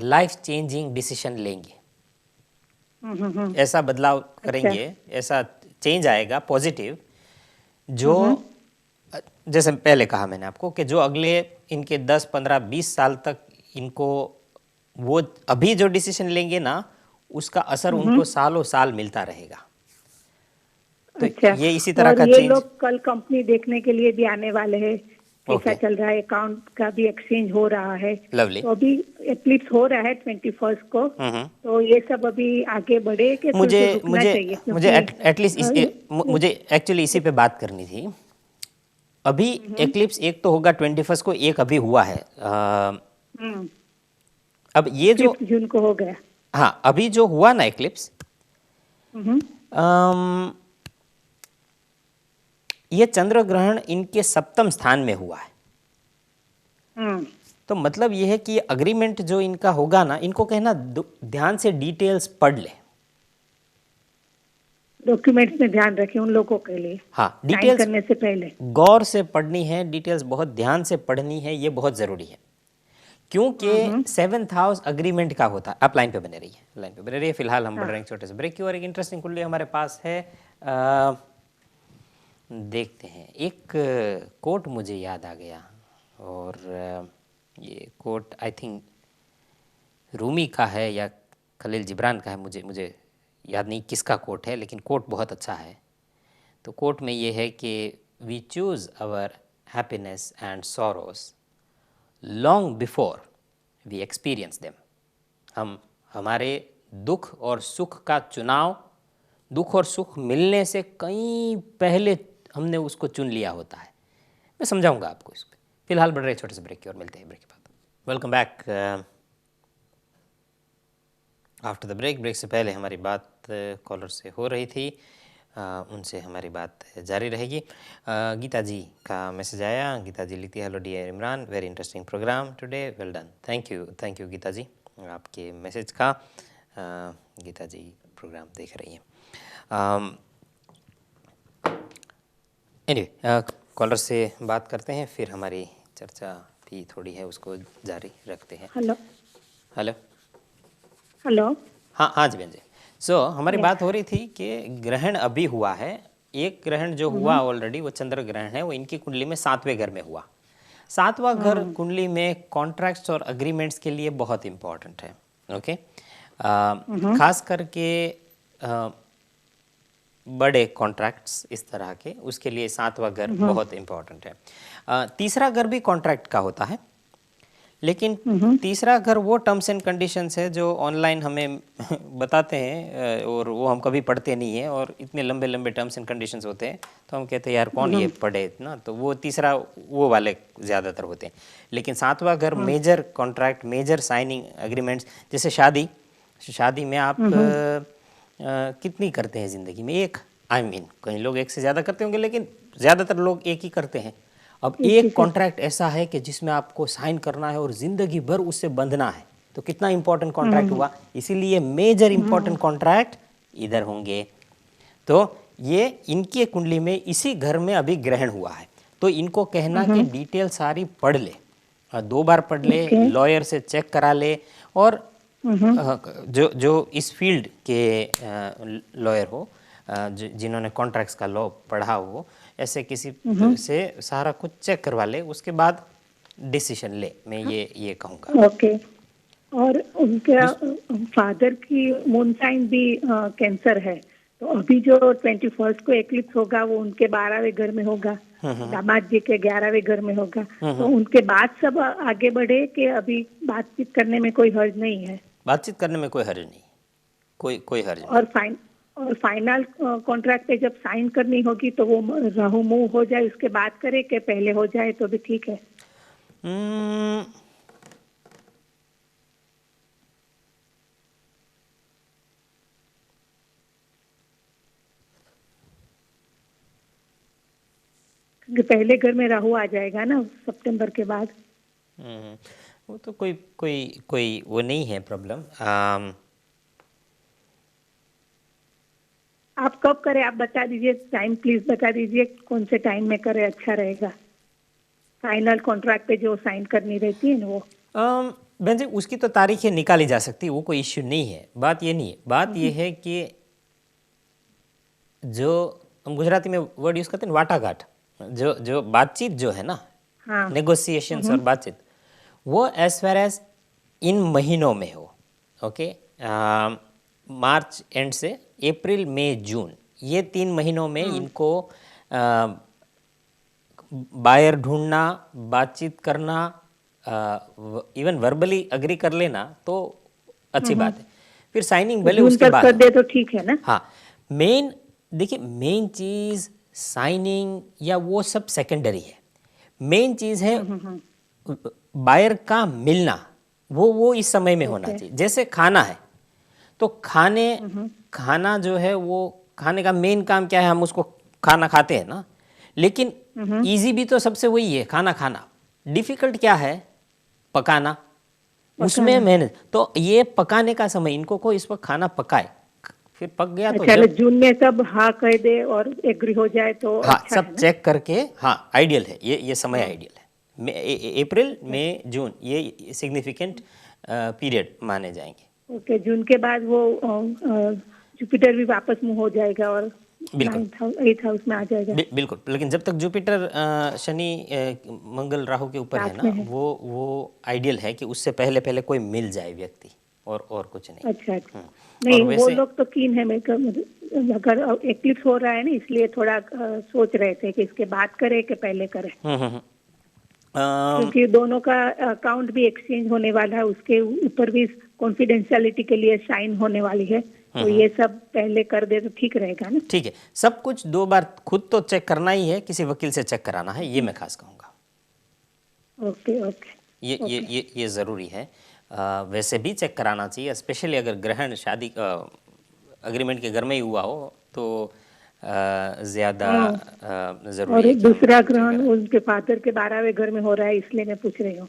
लाइफ चेंजिंग डिसीजन लेंगे, ऐसा बदलाव करेंगे, ऐसा चेंज आएगा पॉजिटिव, जो जैसे पहले कहा मैंने आपको कि जो अगले इनके 10, 15, 20 साल तक इनको वो अभी जो डिसीजन लेंगे ना, उसका असर उनको सालों साल मिलता रहेगा। तो अच्छा, ये इसी तरह और का ये चेंज। लोग कल कंपनी देखने के लिए भी आने वाले हैं, कैसा Okay. चल रहा है, अकाउंट का भी एक्सचेंज हो रहा है। Lovely. तो अभी एक्लिप्स हो रहा है 21 को। तो ये सब अभी आगे बढ़े कि मुझे फिर रुकना मुझे चाहिए? मुझे क्योंकि एटलीस्ट मुझे एक्चुअली इसी पे बात करनी थी। अभी एक्लिप्स एक तो होगा 21 को, एक अभी हुआ है। अब ये जो 5 जून को हो गया। हाँ, अभी जो हुआ ना एक्लिप्स, ये चंद्र ग्रहण इनके 7वें स्थान में हुआ है। तो मतलब ये है कि अग्रीमेंट जो इनका होगा ना, इनको कहना ध्यान से डिटेल्स पढ़ ले, डॉक्यूमेंट्स में ध्यान रखें उन लोगों के लिए। हाँ, साइन डिटेल्स करने से पहले गौर से पढ़नी है, डिटेल्स बहुत ध्यान से पढ़नी है, ये बहुत ज़रूरी है। क्योंकि 7th हाउस अग्रीमेंट का होता है। आप लाइन पे बने रहिए, लाइन पे बने रहिए। फिलहाल हम बढ़ रहे हैं छोटे से ब्रेक की और एक इंटरेस्टिंग कुंडली हमारे पास है। देखते हैं, एक कोट मुझे याद आ गया, और ये कोट आई थिंक रूमी का है या खलील जिब्रान का है, मुझे याद नहीं किसका कोट है, लेकिन कोट बहुत अच्छा है। तो कोट में ये है कि we choose our happiness and sorrows long before we experience them. हम हमारे दुख और सुख का चुनाव, दुख और सुख मिलने से कहीं पहले हमने उसको चुन लिया होता है। मैं समझाऊंगा आपको इसको। फिलहाल बढ़ रहे छोटे से ब्रेक की और मिलते हैं ब्रेक के बाद। Welcome back after the break से पहले हमारी बात कॉलर से हो रही थी, उनसे हमारी बात जारी रहेगी। गीता जी का मैसेज आया। गीता जी लिखती है, hello dear Imran, very interesting programme today, well done. Thank you Gita ji आपके मैसेज का। गीता जी प्रोग्राम देख रही हैं। एनीवे, कॉलर से बात करते हैं, फिर हमारी चर्चा भी थोड़ी है उसको जारी रखते हैं। Hello hello hello. हाँ जी बहन जी। हमारी बात हो रही थी कि ग्रहण अभी हुआ है। एक ग्रहण जो हुआ ऑलरेडी, वो चंद्र ग्रहण है, वो इनकी कुंडली में 7वें घर में हुआ। 7वां घर कुंडली में कॉन्ट्रैक्ट्स और अग्रीमेंट्स के लिए बहुत इम्पॉर्टेंट है। ओके, खास करके बड़े कॉन्ट्रैक्ट्स इस तरह के, उसके लिए 7वां घर बहुत इम्पॉर्टेंट है। तीसरा घर भी कॉन्ट्रैक्ट का होता है, लेकिन तीसरा घर वो टर्म्स एंड कंडीशंस है जो ऑनलाइन हमें बताते हैं और वो हम कभी पढ़ते नहीं हैं, और इतने लंबे लंबे टर्म्स एंड कंडीशंस होते हैं तो हम कहते हैं यार कौन ये पढ़े इतना। तो वो तीसरा वो वाले ज़्यादातर होते हैं। लेकिन 7वां घर major contract, major signing agreements, जैसे शादी में आप कितनी करते हैं ज़िंदगी में? एक, कई लोग एक से ज़्यादा करते होंगे, लेकिन ज़्यादातर लोग एक ही करते हैं। अब एक कॉन्ट्रैक्ट ऐसा है कि जिसमें आपको साइन करना है और ज़िंदगी भर उससे बंधना है, तो कितना इंपॉर्टेंट कॉन्ट्रैक्ट हुआ। इसीलिए मेजर इंपॉर्टेंट कॉन्ट्रैक्ट इधर होंगे। तो ये इनकी कुंडली में इसी घर में अभी ग्रहण हुआ है, तो इनको कहना कि डिटेल सारी पढ़ ले, 2 बार पढ़ ले, लॉयर से चेक करा ले, और जो इस फील्ड के लॉयर हो, जिन्होंने कॉन्ट्रैक्ट्स का लॉ पढ़ा हो, ऐसे किसी से सारा कुछ चेक करवा ले, उसके बाद डिसीजन ले। मैं ये कहूँगा। ओके और उनके फादर की मून साइन भी कैंसर है। तो अभी जो 21 को एक्लिप्स होगा वो उनके 12वें घर में होगा, दामाद जी के 11वें घर में होगा। तो उनके बाद सब आगे बढ़े कि अभी बातचीत करने में कोई हर्ज नहीं है? बातचीत करने में कोई हर्ज नहीं, कोई हर्ज नहीं। और फाइनल कॉन्ट्रैक्ट पे जब साइन करनी होगी तो वो राहु मूव हो जाए उसके बाद करे कि पहले हो जाए तो भी ठीक है? क्योंकि पहले घर में राहु आ जाएगा ना सितंबर के बाद। वो तो कोई वो नहीं है प्रॉब्लम। आप कब करें, आप बता दीजिए, टाइम प्लीज बता दीजिए कौन से टाइम में करे अच्छा रहेगा। फाइनल कॉन्ट्रैक्ट पे जो साइन करनी रहती है ना वो। बहन जी उसकी तो तारीखें निकाली जा सकती है, वो कोई इश्यू नहीं है। बात ये नहीं है, बात ये है कि जो हम गुजराती में वर्ड यूज़ करते हैं वाटाघाट, जो बातचीत जो है ना, हाँ। नेगोशिएशंस और बातचीत, वो एज फार एज इन महीनों में हो। ओके, मार्च एंड से अप्रैल मई जून, ये 3 महीनों में इनको बायर ढूंढना, बातचीत करना, इवन वर्बली अग्री कर लेना तो अच्छी बात है। फिर साइनिंग भले उसके बाद कर दे तो ठीक है ना। हाँ, मेन देखिए, मेन चीज़ साइनिंग या वो सब सेकेंडरी है। मेन चीज़ है बायर का मिलना, वो इस समय में होना चाहिए। जैसे खाना है तो खाना जो है वो खाने का मेन काम क्या है, हम उसको खाना खाते हैं ना, लेकिन इजी भी तो सबसे वही है, खाना खाना। डिफिकल्ट क्या है, पकाना, उसमें मेहनत। तो ये पकाने का समय, इनको को इस वक्त खाना पकाए, फिर पक गया तो चलो जब जून में सब हाँ कह दे और एग्री हो जाए तो हाँ अच्छा सब है ना? चेक करके, हाँ आइडियल है ये समय आइडियल है। अप्रैल मई जून ये सिग्निफिकेंट पीरियड माने जाएंगे। ओके, जून के बाद वो जुपिटर भी वापस मूव हो जाएगा और बिल्कुल 8th हाउस में आ जाएगा। बिल्कुल, लेकिन जब तक जुपिटर शनि मंगल राहु के ऊपर है साथ ना, में है। वो आइडियल है कि उससे पहले पहले कोई मिल जाए व्यक्ति, और कुछ नहीं। अच्छा अच्छा। और नहीं वो वैसे लोग तो कीन है, मैं अगर एक्लिप्स हो रहा है ना इसलिए थोड़ा सोच रहे थे कि इसके बाद करे कि पहले करे, क्योंकि दोनों का अकाउंट भी एक्सचेंज होने वाला है, उसके ऊपर भी कॉन्फिडेंशियलिटी के लिए साइन होने वाली है। तो ये सब पहले कर दे तो ठीक रहेगा ना? ठीक है, सब कुछ 2 बार खुद तो चेक करना ही है, किसी वकील से चेक कराना है, ये मैं खास कहूँगा। Okay okay. ये ज़रूरी है। वैसे भी चेक कराना चाहिए, स्पेशली अगर ग्रहण शादी अग्रीमेंट के घर में ही हुआ हो तो ज़्यादा ज़रूरी और है कि हम दूसरा चेक ग्रहण कराएं। उनके फादर के 12वें घर में हो रहा है इसलिए मैं पूछ रही हूँ।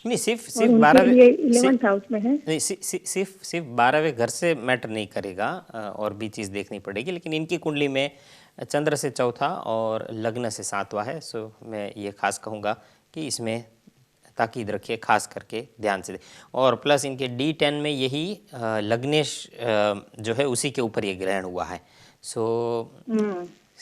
नहीं, और सिर्फ उनके 12वें लिए 11th हाउस में है। नहीं, सिर्फ 12वें घर से मैटर नहीं करेगा, और भी चीज़ देखनी पड़ेगी। लेकिन इनकी कुंडली में चंद्र से चौथा और लग्न से 7वां है, सो मैं ये खास कहूँगा कि इसमें ताकीद रखिए, खास करके ध्यान से। और प्लस इनके D10 में यही लग्नेश जो है उसी के ऊपर ये ग्रहण हुआ है। सो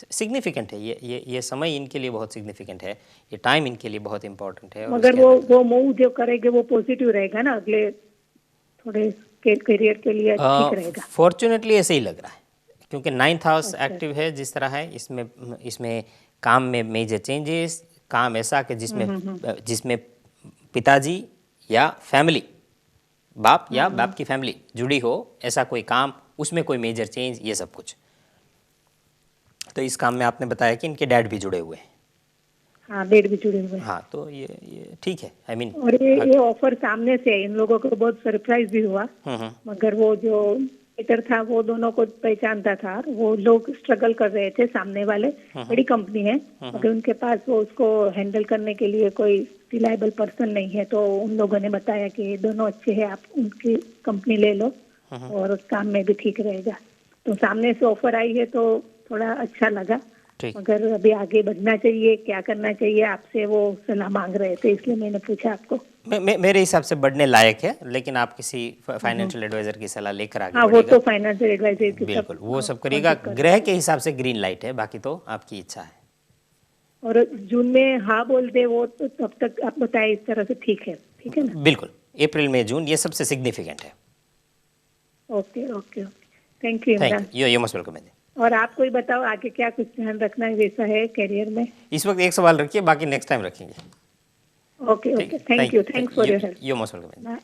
सिग्निफिकेंट है ये समय इनके लिए बहुत सिग्निफिकेंट है, ये टाइम इनके लिए बहुत इंपॉर्टेंट है। और मगर वो मूव जो करेंगे वो पॉजिटिव रहेगा ना, अगले थोड़े करियर के लिए ठीक रहेगा? फॉर्चुनेटली ऐसे ही लग रहा है, क्योंकि 9th हाउस एक्टिव है जिस तरह है, इसमें काम में मेजर चेंजेस, काम ऐसा कि जिसमें पिताजी या फैमिली, बाप या बाप की फैमिली जुड़ी हो, ऐसा कोई काम, उसमें कोई मेजर चेंज, ये सब कुछ। तो इस काम में आपने बताया कि इनके डैड भी जुड़े हुए हैं। हाँ, डेट भी जुड़े हुए हैं। हाँ, तो ये ठीक है, आई मीन। और ये ऑफर सामने से है, इन लोगों को बहुत सरप्राइज भी हुआ। मगर वो जो एडिटर था वो दोनों को पहचानता था, वो लोग स्ट्रगल कर रहे थे, सामने वाले बड़ी कंपनी है मगर उनके पास वो उसको हैंडल करने के लिए कोई रिलायबल पर्सन नहीं है। तो उन लोगों ने बताया कि दोनों अच्छे हैं, आप उनकी कंपनी ले लो और उस काम में भी ठीक रहेगा। तो सामने से ऑफर आई है तो थोड़ा अच्छा लगा, मगर अभी आगे बढ़ना चाहिए, क्या करना चाहिए, आपसे वो सलाह मांग रहे थे, इसलिए मैंने पूछा आपको। मेरे हिसाब से बढ़ने लायक है, लेकिन आप किसी फाइनेंशियल एडवाइजर की सलाह लेकर आगे हाँ, बढ़िएगा। वो तो फाइनेंशियल एडवाइजर की बिल्कुल, वो सब करिएगा। ग्रह के हिसाब से ग्रीन लाइट है, बाकी तो आपकी इच्छा है। और जून में हाँ बोल दे वो तो तब तक आप बताए इस तरह से ठीक है ना? बिल्कुल अप्रैल मई जून ये सबसे सिग्निफिकेंट है। Okay okay okay, thank you thank Imran. You most welcome. और आप कोई बताओ आगे क्या कुछ ध्यान रखना है वैसा है करियर में? इस वक्त एक सवाल रखिए, बाकी नेक्स्ट टाइम रखेंगे। ओके ठीक, okay, thank you, thanks for your help. You most welcome. Bye.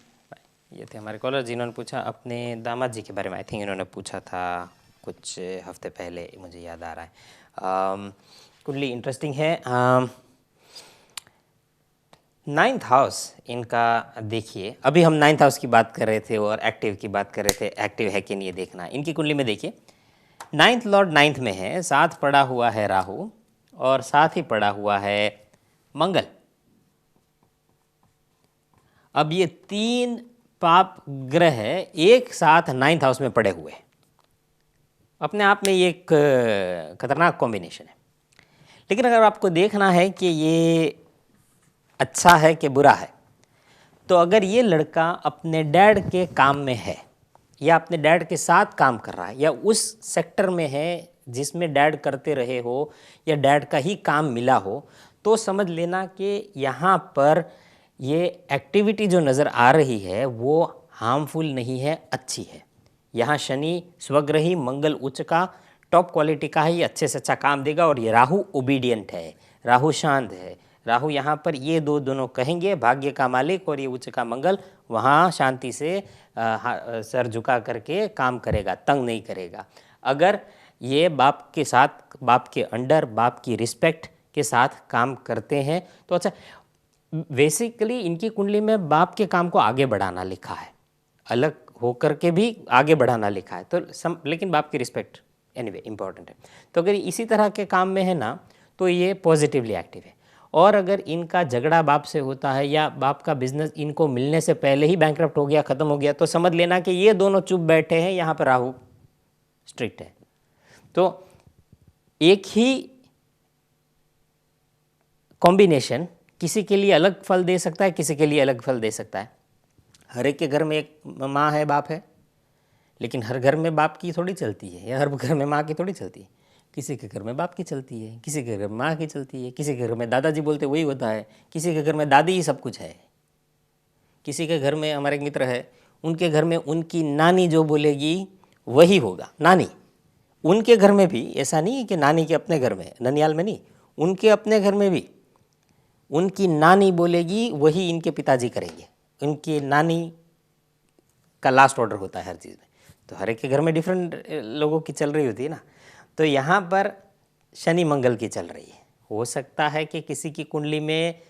ये थे हमारे कॉलर जिन्होंने पूछा अपने दामाद जी के बारे में। आई थिंक इन्होंने पूछा था कुछ हफ्ते पहले, मुझे याद आ रहा है। कुंडली इंटरेस्टिंग है। 9th हाउस इनका देखिए, अभी हम 9th हाउस की बात कर रहे थे और एक्टिव की बात कर रहे थे, एक्टिव है कि नहीं ये देखना। इनकी कुंडली में देखिए 9th लॉर्ड 9th में है, साथ पड़ा हुआ है राहु और साथ ही पड़ा हुआ है मंगल। अब ये 3 पाप ग्रह एक साथ 9th हाउस में पड़े हुए हैं। अपने आप में ये एक खतरनाक कॉम्बिनेशन है। लेकिन अगर आपको देखना है कि ये अच्छा है कि बुरा है, तो अगर ये लड़का अपने डैड के काम में है या अपने डैड के साथ काम कर रहा है या उस सेक्टर में है जिसमें डैड करते रहे हो या डैड का ही काम मिला हो, तो समझ लेना कि यहाँ पर ये एक्टिविटी जो नज़र आ रही है वो हार्मफुल नहीं है, अच्छी है। यहाँ शनि स्वग्रही, मंगल उच्च का, टॉप क्वालिटी का है, ये अच्छे से अच्छा काम देगा। और ये राहु ओबीडियंट है, राहु शांत है। राहु यहाँ पर ये दोनों कहेंगे भाग्य का मालिक, और ये उच्च का मंगल वहाँ शांति से सर झुका करके काम करेगा, तंग नहीं करेगा। अगर ये बाप के साथ, बाप के अंडर, बाप की रिस्पेक्ट के साथ काम करते हैं तो अच्छा। बेसिकली इनकी कुंडली में बाप के काम को आगे बढ़ाना लिखा है, अलग होकर के भी आगे बढ़ाना लिखा है, तो लेकिन बाप की रिस्पेक्ट एनीवे इम्पॉर्टेंट है। तो अगर इसी तरह के काम में है ना, तो ये पॉजिटिवली एक्टिव है। और अगर इनका झगड़ा बाप से होता है या बाप का बिजनेस इनको मिलने से पहले ही बैंकरप्ट हो गया, ख़त्म हो गया, तो समझ लेना कि ये दोनों चुप बैठे हैं, यहाँ पर राहु स्ट्रिक्ट है। तो एक ही कॉम्बिनेशन किसी के लिए अलग फल दे सकता है, किसी के लिए अलग फल दे सकता है। हर एक के घर में एक माँ है, बाप है, लेकिन हर घर में बाप की थोड़ी चलती है या हर घर में माँ की थोड़ी चलती है। किसी के घर में बाप की चलती है, किसी के घर में माँ की चलती है, किसी के घर में दादाजी बोलते वही होता है, किसी के घर में दादी ही सब कुछ है। किसी के घर में, हमारे एक मित्र है, उनके घर में उनकी नानी जो बोलेगी वही होगा। नानी उनके घर में भी ऐसा नहीं है कि नानी के अपने घर में, ननियाल में नहीं, उनके अपने घर में भी उनकी नानी बोलेगी वही इनके पिताजी करेंगे। उनकी नानी का लास्ट ऑर्डर होता है हर चीज़ में। तो हर एक के घर में डिफरेंट लोगों की चल रही होती है ना। तो यहाँ पर शनि मंगल की चल रही है। हो सकता है कि किसी की कुंडली में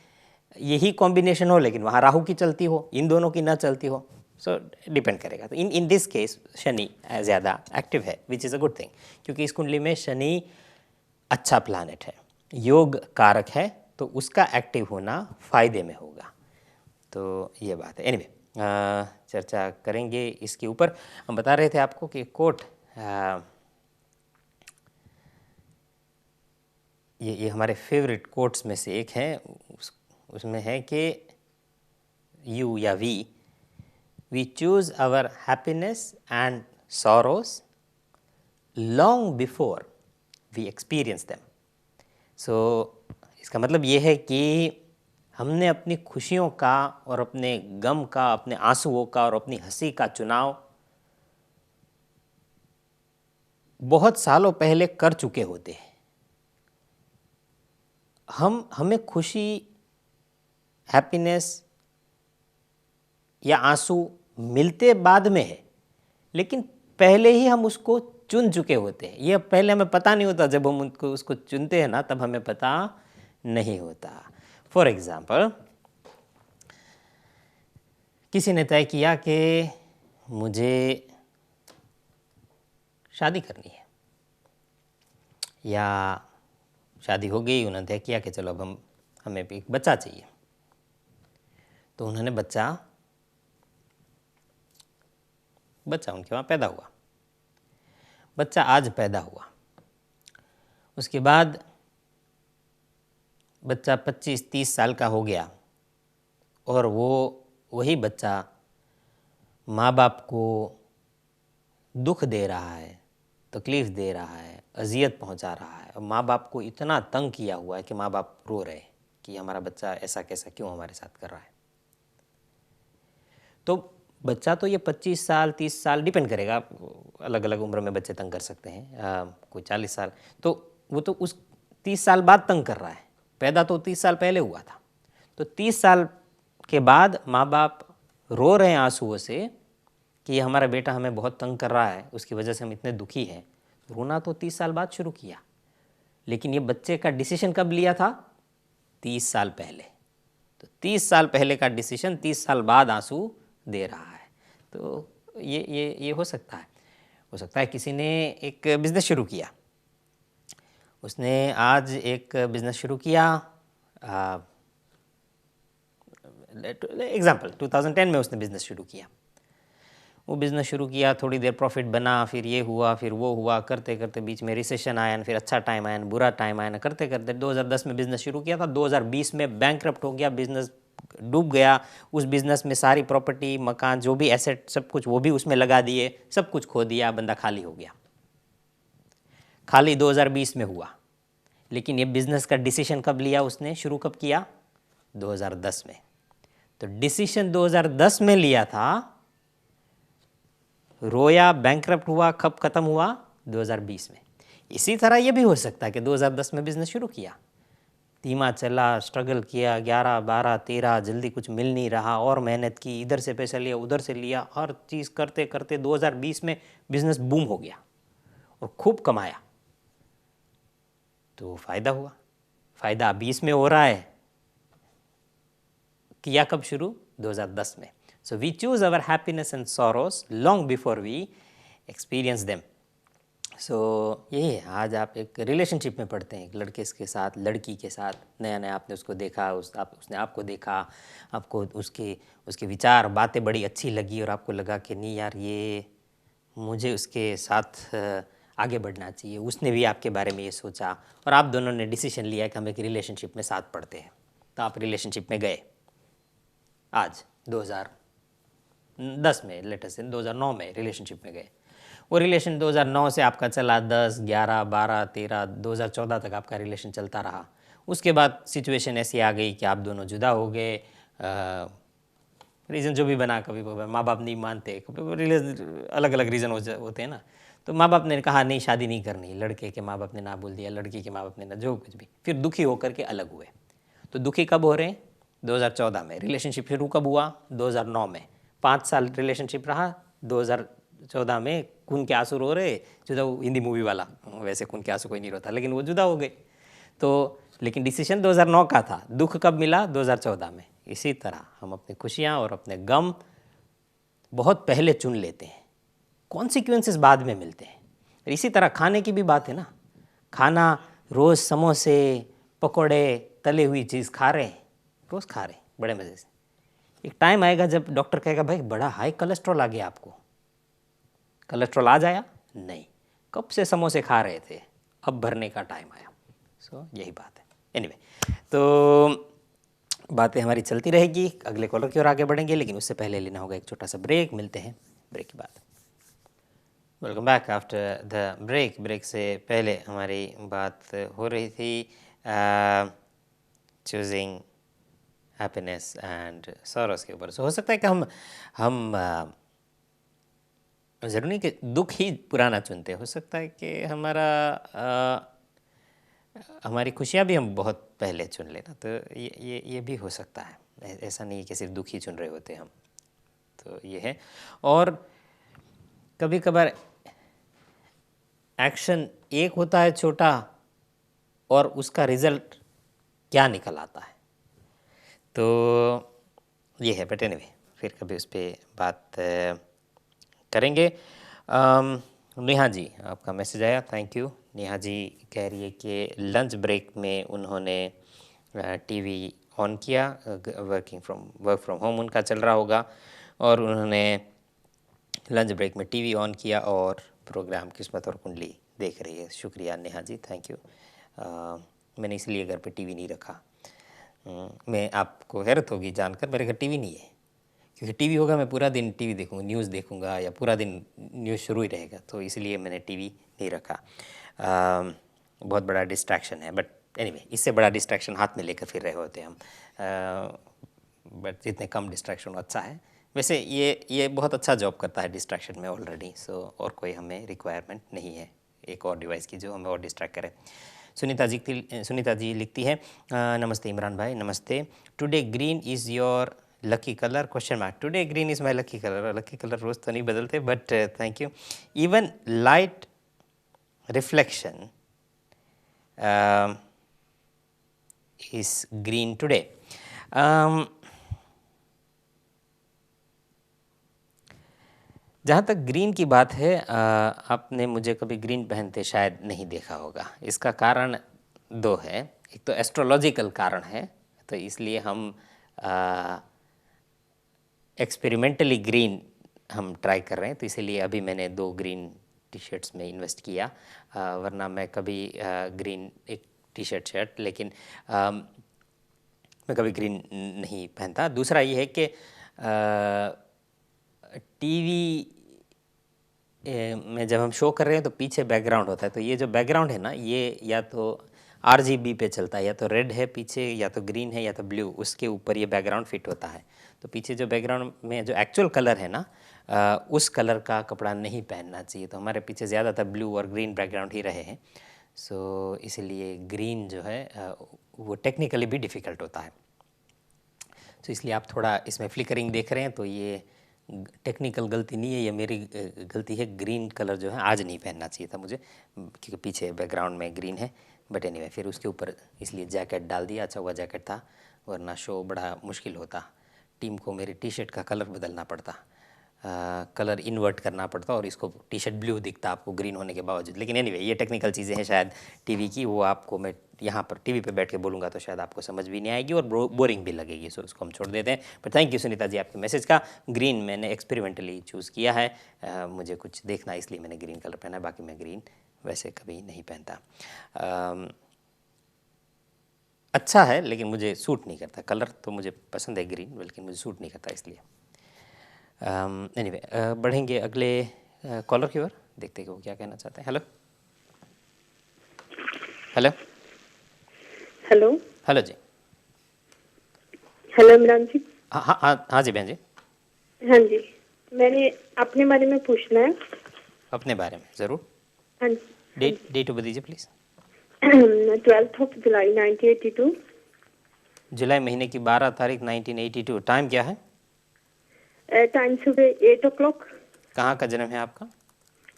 यही कॉम्बिनेशन हो, लेकिन वहाँ राहु की चलती हो, इन दोनों की ना चलती हो। सो डिपेंड करेगा। तो इन दिस केस शनि ज़्यादा एक्टिव है, विच इज़ अ गुड थिंग, क्योंकि इस कुंडली में शनि अच्छा प्लानट है, योग कारक है, तो उसका एक्टिव होना फ़ायदे में होगा। तो ये बात है। एनीवे चर्चा करेंगे इसके ऊपर। हम बता रहे थे आपको कि कोट ये हमारे फेवरेट कोट्स में से एक है। उसमें है कि यू या we choose our happiness and sorrows long before we experience them. So इसका मतलब ये है कि हमने अपनी खुशियों का और अपने गम का, अपने आंसुओं का और अपनी हंसी का चुनाव बहुत सालों पहले कर चुके होते हैं। हमें खुशी, हैप्पीनेस या आंसू मिलते बाद में है, लेकिन पहले ही हम उसको चुन चुके होते हैं। ये पहले हमें पता नहीं होता, जब हम उसको चुनते हैं ना, तब हमें पता नहीं होता। फॉर एग्ज़ाम्पल, किसी ने तय किया कि मुझे शादी करनी है, या शादी हो गई, उन्होंने तय किया कि चलो अब हमें भी एक बच्चा चाहिए। तो उन्होंने बच्चा उनके वहाँ पैदा हुआ। बच्चा आज पैदा हुआ, उसके बाद बच्चा 25-30 साल का हो गया और वही बच्चा माँ बाप को दुख दे रहा है, तकलीफ़ दे रहा है, अजियत पहुंचा रहा है, और माँ बाप को इतना तंग किया हुआ है कि माँ बाप रो रहे हैं कि हमारा बच्चा ऐसा कैसा क्यों हमारे साथ कर रहा है। तो बच्चा तो ये 25 साल 30 साल डिपेंड करेगा, अलग अलग उम्र में बच्चे तंग कर सकते हैं, कोई 40 साल, तो वो तो उस 30 साल बाद तंग कर रहा है। पैदा तो 30 साल पहले हुआ था, तो 30 साल के बाद माँ बाप रो रहे हैं आंसुओं से कि ये हमारा बेटा हमें बहुत तंग कर रहा है, उसकी वजह से हम इतने दुखी हैं। रोना तो 30 साल बाद शुरू किया, लेकिन ये बच्चे का डिसीजन कब लिया था? 30 साल पहले। तो 30 साल पहले का डिसीजन 30 साल बाद आंसू दे रहा है। तो ये हो सकता है। हो सकता है किसी ने एक बिज़नेस शुरू किया, उसने आज एक बिज़नेस शुरू किया, एग्ज़ाम्पल 2010 में उसने बिज़नेस शुरू किया। वो बिज़नेस शुरू किया, थोड़ी देर प्रॉफिट बना, फिर ये हुआ, फिर वो हुआ, करते करते बीच में रिसेशन आया, फिर अच्छा टाइम आया, बुरा टाइम आया, करते करते 2010 में बिज़नेस शुरू किया था, 2020 में बैंकरप्ट हो गया, बिज़नेस डूब गया। उस बिज़नेस में सारी प्रॉपर्टी, मकान, जो भी एसेट, सब कुछ वो भी उसमें लगा दिए, सब कुछ खो दिया, बंदा खाली हो गया। खाली 2020 में हुआ, लेकिन ये बिज़नेस का डिसीजन कब लिया उसने, शुरू कब किया? 2010 में। तो डिसीजन 2010 में लिया था, रोया, बैंकरप्ट हुआ, कब ख़त्म हुआ? 2020 में। इसी तरह ये भी हो सकता है कि 2010 में बिज़नेस शुरू किया, धीमा चला, स्ट्रगल किया, 11, 12, 13, जल्दी कुछ मिल नहीं रहा, और मेहनत की, इधर से पैसा लिया, उधर से लिया, हर चीज़ करते करते 2020 में बिज़नेस बूम हो गया और खूब कमाया, तो फ़ायदा हुआ। फ़ायदा 20 में हो रहा है, किया कब शुरू? 2010 में। So we choose our happiness and sorrows long before we experience them. So यही है, आज आप एक रिलेशनशिप में पढ़ते हैं, एक लड़के के साथ, लड़की के साथ, नया नया आपने उसको देखा, उसने आपको देखा, आपको उसके विचार, बातें बड़ी अच्छी लगी, और आपको लगा कि नहीं यार, ये मुझे उसके साथ आगे बढ़ना चाहिए। उसने भी आपके बारे में ये सोचा, और आप दोनों ने डिसीजन लिया कि हम एक रिलेशनशिप में साथ पढ़ते हैं। तो आप रिलेशनशिप में गए आज 2010 में, लेटेस्ट से 2009 में रिलेशनशिप में गए। वो रिलेशन 2009 से आपका चला 10, 11, 12, 13, 2014 तक आपका रिलेशन चलता रहा। उसके बाद सिचुएशन ऐसी आ गई कि आप दोनों जुदा हो गए, रीज़न जो भी बना, कभी माँ बाप नहीं मानते, कभी अलग अलग रीज़न होते हैं ना, तो माँ बाप ने कहा नहीं, शादी नहीं करनी, लड़के के माँ बाप ने ना बोल दिया, लड़की के माँ बाप ने ना, जो कुछ भी, फिर दुखी होकर के अलग हुए। तो दुखी कब हो रहे हैं? 2014 में। रिलेशनशिप शुरू कब हुआ? 2009 में। 5 साल रिलेशनशिप रहा, 2014 में खून के आंसू रो रहे, जुदा, हिंदी मूवी वाला, वैसे खून के आंसू कोई नहीं रोता, लेकिन वो जुदा हो गए। तो लेकिन डिसीजन 2009 का था, दुख कब मिला? 2014 में। इसी तरह हम अपनी खुशियाँ और अपने गम बहुत पहले चुन लेते हैं, कॉन्सिक्वेंसेस बाद में मिलते हैं। इसी तरह खाने की भी बात है ना, खाना रोज़ समोसे, पकोड़े, तले हुई चीज़ खा रहे हैं, रोज़ खा रहे हैं बड़े मज़े से। एक टाइम आएगा जब डॉक्टर कहेगा भाई बड़ा हाई कोलेस्ट्रॉल आ गया आपको। कोलेस्ट्रॉल आ जाया? नहीं, कब से समोसे खा रहे थे, अब भरने का टाइम आया। यही बात है। एनीवे, तो बातें हमारी चलती रहेगी, अगले कॉलर की ओर आगे बढ़ेंगे, लेकिन उससे पहले लेना होगा एक छोटा सा ब्रेक। मिलते हैं ब्रेक के बाद। Welcome back after the break. Break से पहले हमारी बात हो रही थी चूजिंग हैप्पीनेस एंड सॉरोस के ऊपर। हो सकता है कि हम ज़रूरी नहीं कि दुख ही पुराना चुनते, हो सकता है कि हमारी खुशियाँ भी हम बहुत पहले चुन लेना, तो ये भी हो सकता है। ऐसा नहीं कि सिर्फ दुख ही चुन रहे होते हम, तो ये है। और कभी कभार एक्शन एक होता है छोटा, और उसका रिज़ल्ट क्या निकल आता है, तो ये है। बट एनीवे, फिर कभी उस पर बात करेंगे। नेहा जी, आपका मैसेज आया, थैंक यू। नेहा जी कह रही है कि लंच ब्रेक में उन्होंने टीवी ऑन किया, वर्क फ्रॉम होम उनका चल रहा होगा, और उन्होंने लंच ब्रेक में टीवी ऑन किया और प्रोग्राम किस्मत और कुंडली देख रही है। शुक्रिया नेहा जी, थैंक यू। मैंने इसलिए घर पे टीवी नहीं रखा। मैं आपको हैरत होगी जानकर, मेरे घर टीवी नहीं है, क्योंकि टीवी होगा मैं पूरा दिन टीवी देखूँगा, न्यूज़ देखूँगा, या पूरा दिन न्यूज़ शुरू ही रहेगा, तो इसलिए मैंने टीवी नहीं रखा। बहुत बड़ा डिस्ट्रैक्शन है, बट एनीवे, इससे बड़ा डिस्ट्रैक्शन हाथ में लेकर फिर रहे होते हैं हम, बट जितने कम डिस्ट्रैक्शन अच्छा है। वैसे ये बहुत अच्छा जॉब करता है डिस्ट्रैक्शन में ऑलरेडी, सो और कोई हमें रिक्वायरमेंट नहीं है एक और डिवाइस की जो हमें और डिस्ट्रैक्ट करे। सुनीता जी लिखती है, नमस्ते इमरान भाई, नमस्ते। Today green is your lucky colour question mark. Today green is my lucky colour. Lucky colour रोज़ तो नहीं बदलते, but thank you. Even light reflection is green today. जहाँ तक ग्रीन की बात है, आपने मुझे कभी ग्रीन पहनते शायद नहीं देखा होगा। इसका कारण दो है। एक तो एस्ट्रोलॉजिकल कारण है, तो इसलिए हम एक्सपेरिमेंटली ग्रीन हम ट्राई कर रहे हैं, तो इसीलिए अभी मैंने 2 ग्रीन टी शर्ट्स में इन्वेस्ट किया, वरना मैं कभी ग्रीन एक टी शर्ट लेकिन मैं कभी ग्रीन नहीं पहनता। दूसरा ये है कि टीवी में जब हम शो कर रहे हैं तो पीछे बैकग्राउंड होता है, तो ये जो बैकग्राउंड है ना, ये या तो RGB पे चलता है, या तो रेड है पीछे, या तो ग्रीन है, या तो ब्लू, उसके ऊपर ये बैकग्राउंड फिट होता है। तो पीछे जो बैकग्राउंड में जो एक्चुअल कलर है ना, उस कलर का कपड़ा नहीं पहनना चाहिए। तो हमारे पीछे ज़्यादातर ब्लू और ग्रीन बैकग्राउंड ही रहे हैं, सो इसलिए ग्रीन जो है वो टेक्निकली भी डिफ़िकल्ट होता है। तो इसलिए आप थोड़ा इसमें फ्लिकरिंग देख रहे हैं, तो ये टेक्निकल गलती नहीं है, ये मेरी गलती है। ग्रीन कलर जो है आज नहीं पहनना चाहिए था मुझे, क्योंकि पीछे बैकग्राउंड में ग्रीन है। बट एनीवे, फिर उसके ऊपर इसलिए जैकेट डाल दिया, अच्छा हुआ जैकेट था, वरना शो बड़ा मुश्किल होता। टीम को मेरी टी शर्ट का कलर बदलना पड़ता, कलर इन्वर्ट करना पड़ता, और इसको टी शर्ट ब्लू दिखता आपको ग्रीन होने के बावजूद। लेकिन एनीवे, ये टेक्निकल चीज़ें हैं शायद टीवी की, वो आपको मैं यहाँ पर टीवी पे बैठ के बोलूँगा तो शायद आपको समझ भी नहीं आएगी और बोरिंग भी लगेगी, सो उसको हम छोड़ देते हैं। पर थैंक यू सुनीता जी आपके मैसेज का। ग्रीन मैंने एक्सपेरिमेंटली चूज़ किया है, मुझे कुछ देखना इसलिए मैंने ग्रीन कलर पहना है, बाकी मैं ग्रीन वैसे कभी नहीं पहनता। अच्छा है लेकिन मुझे सूट नहीं करता, कलर तो मुझे पसंद है ग्रीन, बल्कि मुझे सूट नहीं करता इसलिए। एनीवे, बढ़ेंगे अगले कॉलर की ओर, देखते हैं कि वो क्या कहना चाहते हैं। हेलो हेलो हेलो हेलो जी। हेलो इमरान जी। हाँ हाँ हाँ हाँ जी बहन जी। हाँ जी, मैंने अपने बारे में पूछना है। अपने बारे में ज़रूर। हाँ डेट ऑफ दीजिए प्लीज़। 12th of July 1982। जुलाई महीने की 12 तारीख 1982। टाइम क्या है? टाइम सुबह 8 o'clock। कहाँ का जन्म है आपका?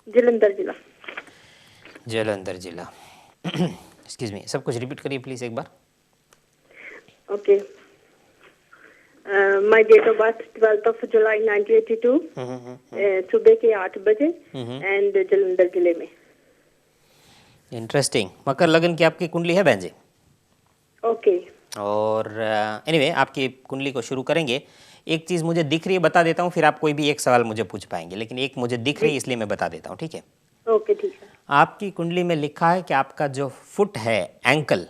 जलंधर जिला। जलंधर जिला। एक्सक्यूज मी, सब कुछ रिपीट करिए प्लीज़ एक बार। Okay. My date of birth 12th of July 1982, सुबह के 8 बजे, एंड जलंधर जिले में। इंटरेस्टिंग। मकर लगन की आपकी कुंडली है बहन जी? ओके। और एनीवे, आपकी कुंडली को शुरू करेंगे। एक चीज़ मुझे दिख रही है, बता देता हूँ, फिर आप कोई भी एक सवाल मुझे पूछ पाएंगे, लेकिन एक मुझे दिख रही है इसलिए मैं बता देता हूँ, ठीक है? ओके, ठीक है। आपकी कुंडली में लिखा है कि आपका जो फुट है, एंकल,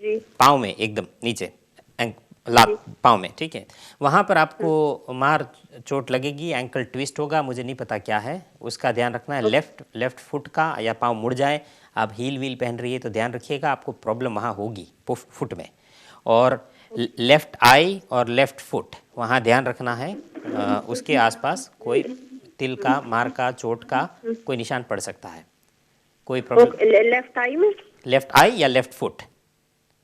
जी। पाँव में एकदम नीचे, लात पाँव में, ठीक है, वहाँ पर आपको मार चोट लगेगी, एंकल ट्विस्ट होगा, मुझे नहीं पता क्या है, उसका ध्यान रखना है। लेफ्ट फुट का या पाँव मुड़ जाए, आप हील व्हील पहन रही है तो ध्यान रखिएगा, आपको प्रॉब्लम वहाँ होगी फुट में। और लेफ्ट आई और लेफ्ट फुट, वहाँ ध्यान रखना है, उसके आसपास कोई तिल का, मार का, चोट का कोई निशान पड़ सकता है। कोई प्रॉब्लम लेफ्ट आई में? लेफ्ट आई या लेफ्ट फुट,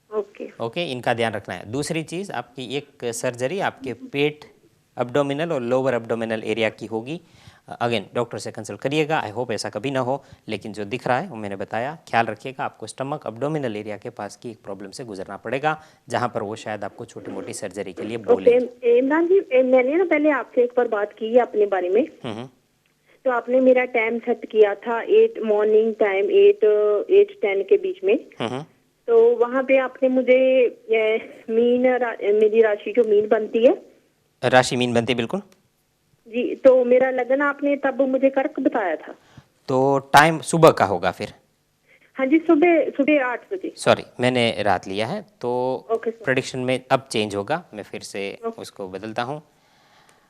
ओके। ओके, इनका ध्यान रखना है। दूसरी चीज़, आपकी एक सर्जरी आपके पेट, अब्डोमिनल और लोअर अब्डोमिनल एरिया की होगी। अगेन डॉक्टर से कंसल्ट करिएगा, आई होप ऐसा कभी ना हो, लेकिन जो दिख रहा है वो मैंने बताया। ख्याल रखिएगा, आपको स्टमक अब्डोमिनल एरिया के पास की एक प्रॉब्लम से गुजरना पड़ेगा, जहाँ पर वो शायद आपको छोटी मोटी सर्जरी के लिए बोलेंगे। ओके इमरान जी, मैंने ना पहले आपसे एक बार बात की है अपने बारे में। तो आपने मेरा टाइम सेट किया था 8 मॉर्निंग टाइम, 8-10 के बीच में। तो वहाँ पे आपने मुझे मेरी राशि जो मीन बनती है, राशि मीन बनती है, बिल्कुल जी, तो मेरा लगन आपने तब मुझे कर्क बताया था। तो टाइम सुबह का होगा फिर? हाँ जी, सुबह 8 बजे। सॉरी, मैंने रात लिया है, तो ओके सर। प्रेडिक्शन में अब चेंज होगा, मैं फिर से उसको बदलता हूँ।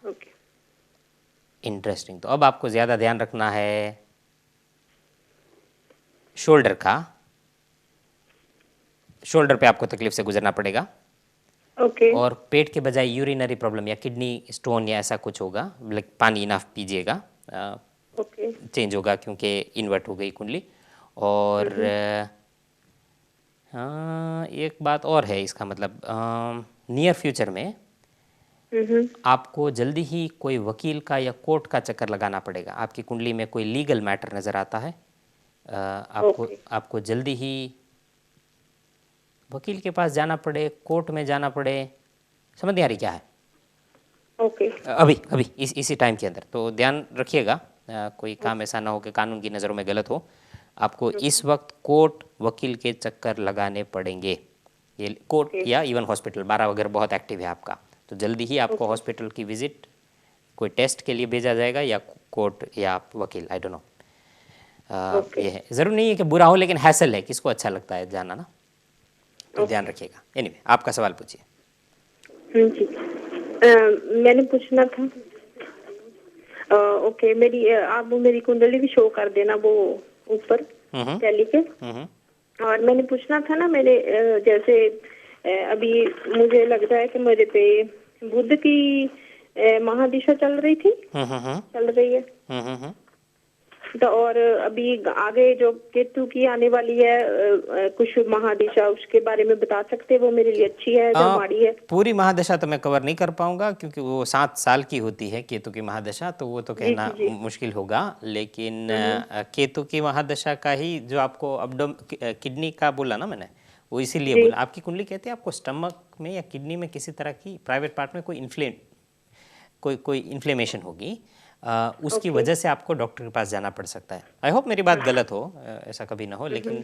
ओके। इंटरेस्टिंग। तो अब आपको ज़्यादा ध्यान रखना है शोल्डर का, शोल्डर पे आपको तकलीफ से गुजरना पड़ेगा। ओके और पेट के बजाय यूरिनरी प्रॉब्लम या किडनी स्टोन या ऐसा कुछ होगा, लाइक पानी इनफ पीजिएगा, ओके चेंज होगा क्योंकि इन्वर्ट हो गई कुंडली। और हाँ, एक बात और है इसका मतलब नियर फ्यूचर में आपको जल्दी ही कोई वकील का या कोर्ट का चक्कर लगाना पड़ेगा। आपकी कुंडली में कोई लीगल मैटर नज़र आता है, आपको ओके आपको जल्दी ही वकील के पास जाना पड़े, कोर्ट में जाना पड़े, समझ नहीं आ रही क्या है ओके अभी अभी इसी टाइम के अंदर। तो ध्यान रखिएगा कोई काम ऐसा ना हो कि कानून की नज़रों में गलत हो। आपको इस वक्त कोर्ट वकील के चक्कर लगाने पड़ेंगे, ये कोर्ट ओके या इवन हॉस्पिटल। 12 वगैरह बहुत एक्टिव है आपका, तो जल्दी ही आपको ओके हॉस्पिटल की विजिट, कोई टेस्ट के लिए भेजा जाएगा या कोर्ट या आप वकील, आई डोंट नो। ओके ये है, ज़रूर नहीं है कि बुरा हो, लेकिन हैसल है, किसको अच्छा लगता है जाना ना, तो ध्यान रखिएगा। एनीवे आपका सवाल पूछिए। जी मैंने पूछना था ओके आप वो मेरी कुंडली भी शो कर देना वो ऊपर टैली के। और मैंने पूछना था ना, मैंने जैसे अभी मुझे लगता है कि मेरे पे बुध की महादिशा चल रही थी, चल रही है। तो और अभी आगे जो केतु की आने वाली है कुछ महादिशा, उसके बारे में बता सकते हैं? वो मेरे लिए अच्छी है या माड़ी है? पूरी महादशा तो मैं कवर नहीं कर पाऊंगा क्योंकि वो 7 साल की होती है केतु की महादशा, तो वो तो कहना मुश्किल होगा। लेकिन केतु की महादशा का ही जो आपको किडनी का बोला ना मैंने, वो इसीलिए बोला। आपकी कुंडली कहती है आपको स्टमक में या किडनी में किसी तरह की प्राइवेट पार्ट में कोई इन्फ्लेमेशन होगी, उसकी वजह से आपको डॉक्टर के पास जाना पड़ सकता है। आई होप मेरी बात गलत हो, ऐसा कभी ना हो, लेकिन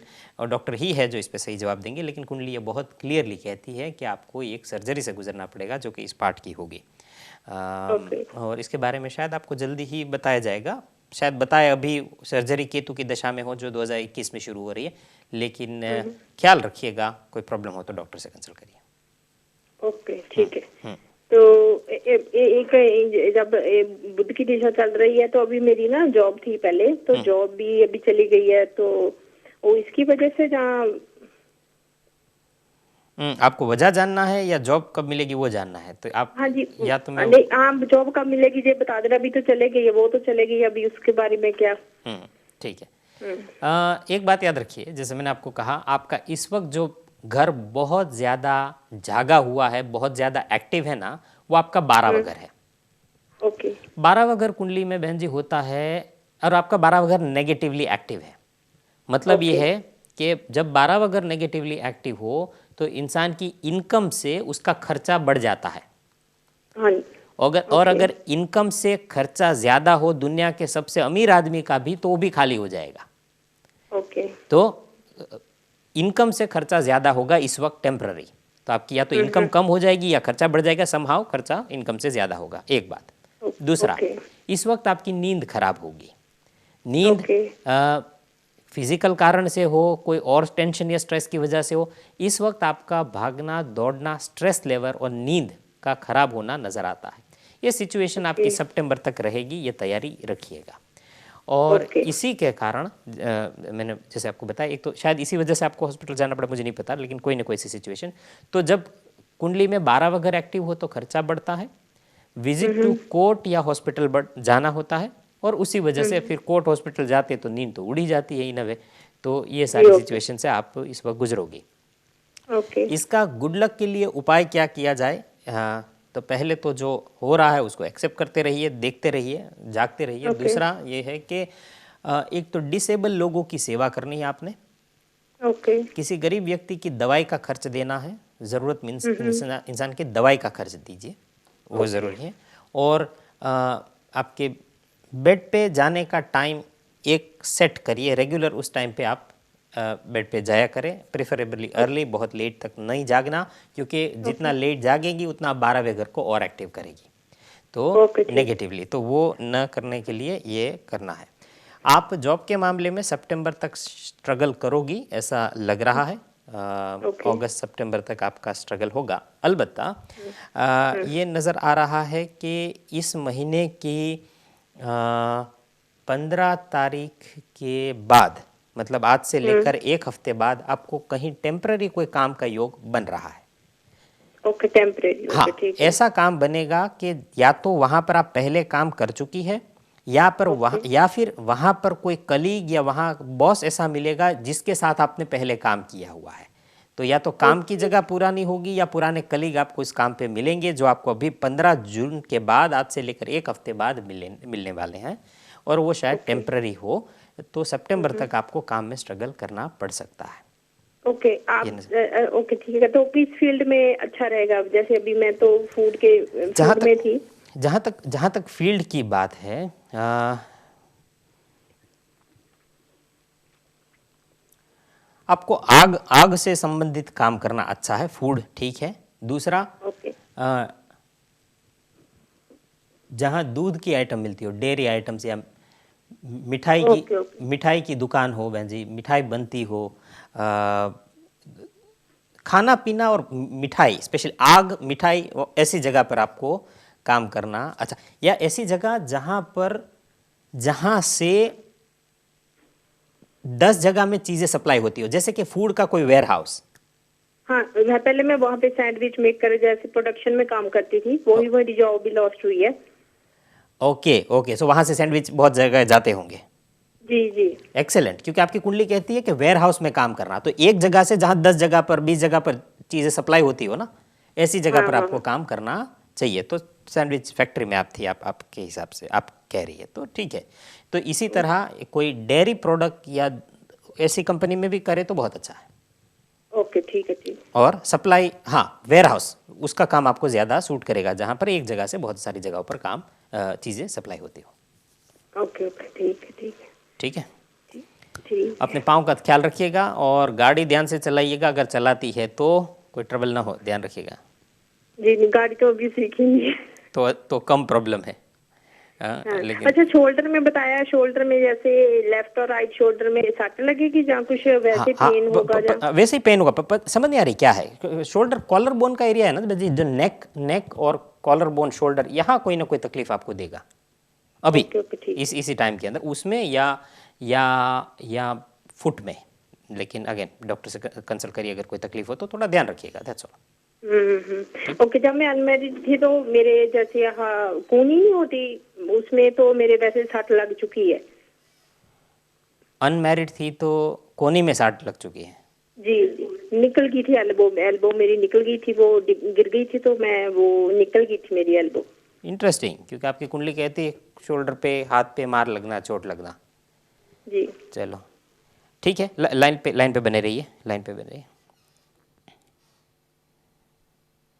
डॉक्टर ही है जो इस पे सही जवाब देंगे। लेकिन कुंडली ये बहुत क्लियरली कहती है कि आपको एक सर्जरी से गुजरना पड़ेगा जो कि इस पार्ट की होगी। और इसके बारे में शायद आपको जल्दी ही बताया जाएगा, शायद बताए अभी सर्जरी केतु की दशा में हो जो 2021 में शुरू हो रही है। लेकिन ख्याल रखिएगा, कोई प्रॉब्लम हो तो डॉक्टर से कंसल्ट करिए। ओके ठीक है। तो एक जब बुध की दिशा चल रही है, तो अभी मेरी ना जॉब थी पहले, तो जॉब भी अभी चली गई है, तो वो इसकी वजह से जहाँ आपको वजह जानना है या जॉब कब मिलेगी वो जानना है, तो आप हाँ जी या तो मैं नहीं, हाँ जॉब कब मिलेगी ये बता देना। अभी तो चले गई है, वो तो चले गई, अभी उसके बारे में क्या? ठीक है। एक बात याद रखिए, जैसे मैंने आपको कहा, आपका इस वक्त जो घर बहुत ज़्यादा जागा हुआ है, बहुत ज़्यादा एक्टिव है ना, वो आपका 12वां घर है। ओके 12वां घर कुंडली में बहन जी होता है, और आपका 12वां घर नेगेटिवली एक्टिव है। मतलब ये है कि जब 12वां घर नेगेटिवली एक्टिव हो तो इंसान की इनकम से उसका खर्चा बढ़ जाता है। हाँ और अगर इनकम से खर्चा ज़्यादा हो दुनिया के सबसे अमीर आदमी का भी, तो वो भी खाली हो जाएगा। ओके तो इनकम से खर्चा ज़्यादा होगा इस वक्त टेम्पररी, तो आपकी या तो इनकम कम हो जाएगी या खर्चा बढ़ जाएगा, समहाउ खर्चा इनकम से ज़्यादा होगा, एक बात। दूसरा, इस वक्त आपकी नींद खराब होगी। नींद फिजिकल कारण से हो, कोई और टेंशन या स्ट्रेस की वजह से हो, इस वक्त आपका भागना दौड़ना, स्ट्रेस लेवल और नींद का खराब होना नज़र आता है। ये सिचुएशन आपकी सितंबर तक रहेगी, ये तैयारी रखिएगा। और इसी के कारण मैंने जैसे आपको बताया, एक तो शायद इसी वजह से आपको हॉस्पिटल जाना पड़ा, मुझे नहीं पता, लेकिन कोई ना कोई ऐसी सिचुएशन। तो जब कुंडली में 12वां घर एक्टिव हो तो खर्चा बढ़ता है, विजिट टू कोर्ट या हॉस्पिटल जाना होता है, और उसी वजह से फिर कोर्ट हॉस्पिटल जाते तो नींद तो उड़ ही जाती है इन अ वे। तो ये सारी सिचुएशन से आप इस वक्त गुजरोगे। इसका गुड लक के लिए उपाय क्या किया जाए? तो पहले तो जो हो रहा है उसको एक्सेप्ट करते रहिए, देखते रहिए, जागते रहिए। दूसरा ये है कि एक तो डिसेबल लोगों की सेवा करनी है आपने। किसी गरीब व्यक्ति की दवाई का खर्च देना है, ज़रूरत इंसान के दवाई का खर्च दीजिए, वो ज़रूरी है। और आपके बेड पे जाने का टाइम एक सेट करिए, रेगुलर उस टाइम पे आप बेड पे जाया करें, प्रेफरेबली अर्ली, बहुत लेट तक नहीं जागना, क्योंकि जितना लेट जागेगी उतना 12वें घर को और एक्टिव करेगी, तो नेगेटिवली, तो वो न करने के लिए ये करना है। आप जॉब के मामले में सितंबर तक स्ट्रगल करोगी ऐसा लग रहा है। अगस्त सितंबर तक आपका स्ट्रगल होगा। अलबत्ता ये नज़र आ रहा है कि इस महीने की 15 तारीख के बाद, मतलब आज से लेकर एक हफ्ते बाद, आपको कहीं टेम्पररी कोई काम का योग बन रहा है। ओके टेम्परेरी, हाँ, ओके ठीक है। ऐसा काम बनेगा कि या तो वहाँ पर आप पहले काम कर चुकी है, या पर वहाँ, या फिर वहाँ पर कोई कलीग या वहाँ बॉस ऐसा मिलेगा जिसके साथ आपने पहले काम किया हुआ है। तो या तो काम की जगह पुरानी होगी या पुराने कलीग आपको इस काम पे मिलेंगे, जो आपको अभी 15 जून के बाद, आज से लेकर एक हफ्ते बाद मिलने वाले हैं, और वो शायद टेम्पररी हो। तो सितंबर तक आपको काम में स्ट्रगल करना पड़ सकता है। ओके आप ओके ठीक है। तो किस फील्ड में अच्छा रहेगा? जैसे अभी मैं तो फूड में थी। जहाँ तक फील्ड की बात है, आपको आग आग से संबंधित काम करना अच्छा है, फूड ठीक है। दूसरा, ओके जहाँ दूध की आइटम मिलती हो, डेयरी आइटम्स, या ओके ओके मिठाई की दुकान हो, बहन जी, मिठाई बनती हो, खाना पीना और मिठाई, स्पेशल आग मिठाई, ऐसी जगह पर आपको काम करना अच्छा। या ऐसी जगह जहाँ से 10 जगह में चीज़ें सप्लाई होती हो, जैसे कि फूड का कोई वेयर हाउस। हाँ, पहले मैं वहाँ पे सैंडविच मेकर जैसे प्रोडक्शन में काम करती थी, वही जॉब भी लॉस्ट हुई है। ओके ओके, सो वहाँ से सैंडविच बहुत जगह जाते होंगे। जी जी एक्सेलेंट, क्योंकि आपकी कुंडली कहती है कि वेयर हाउस में काम करना, तो एक जगह से जहाँ 10 जगह पर 20 जगह पर चीज़ें सप्लाई होती हो ना, ऐसी जगह हाँ पर हाँ आपको काम करना चाहिए। तो सैंडविच फैक्ट्री में आप थी, आपके हिसाब से आप कह रही है, तो ठीक है। तो इसी तरह कोई डेयरी प्रोडक्ट या ऐसी कंपनी में भी करे तो बहुत अच्छा है। ओके ठीक है ठीक। और सप्लाई, हाँ, वेयर हाउस, उसका काम आपको ज़्यादा सूट करेगा, जहाँ पर एक जगह से बहुत सारी जगहों पर काम चीज़ें सप्लाई होती हो। ओके ओके ठीक है ठीक है ठीक है। ठीक। अपने पाँव का ख्याल रखिएगा और गाड़ी ध्यान से चलाइएगा, अगर चलाती है तो कोई ट्रबल ना हो, ध्यान रखिएगा। जी नहीं, गाड़ी तो अभी सीखी नहीं है। तो कम प्रॉब्लम है। हाँ। लेकिन अच्छा, शोल्डर में बताया, शोल्डर में जैसे लेफ्ट और राइट शोल्डर में सट लगेगी, जहाँ कुछ हाँ वैसे हाँ, पेन होगा जहाँ? वैसे ही पेन होगा। समझ नहीं आ रही क्या है? शोल्डर कॉलर बोन का एरिया है ना जी, जो नेक और कॉलर बोन शोल्डर, यहाँ कोई ना कोई तकलीफ आपको देगा अभी, ओके ओके ठीक है। इसी टाइम के अंदर, उसमें या फुट में। लेकिन अगेन डॉक्टर से कंसल्ट करिए, अगर कोई तकलीफ हो तो थोड़ा ध्यान रखिएगा, दैट्स ऑल। ओके, जब मैं अनमेरिड थी तो मेरे जैसे यहाँ कूनी नहीं होती, उसमें तो मेरे वैसे सट लग चुकी है। अनमैरिड थी तो कोनी में साट लग चुकी है? जी जी, निकल गई थी एल्बो मेरी निकल गई थी, वो गिर गई थी तो मैं वो निकल गई थी मेरी एल्बो। इंटरेस्टिंग, क्योंकि आपकी कुंडली कहती है शोल्डर पे, हाथ पे मार लगना, चोट लगना। जी चलो ठीक है, लाइन पे बने रहिए, लाइन पे बने रहिए।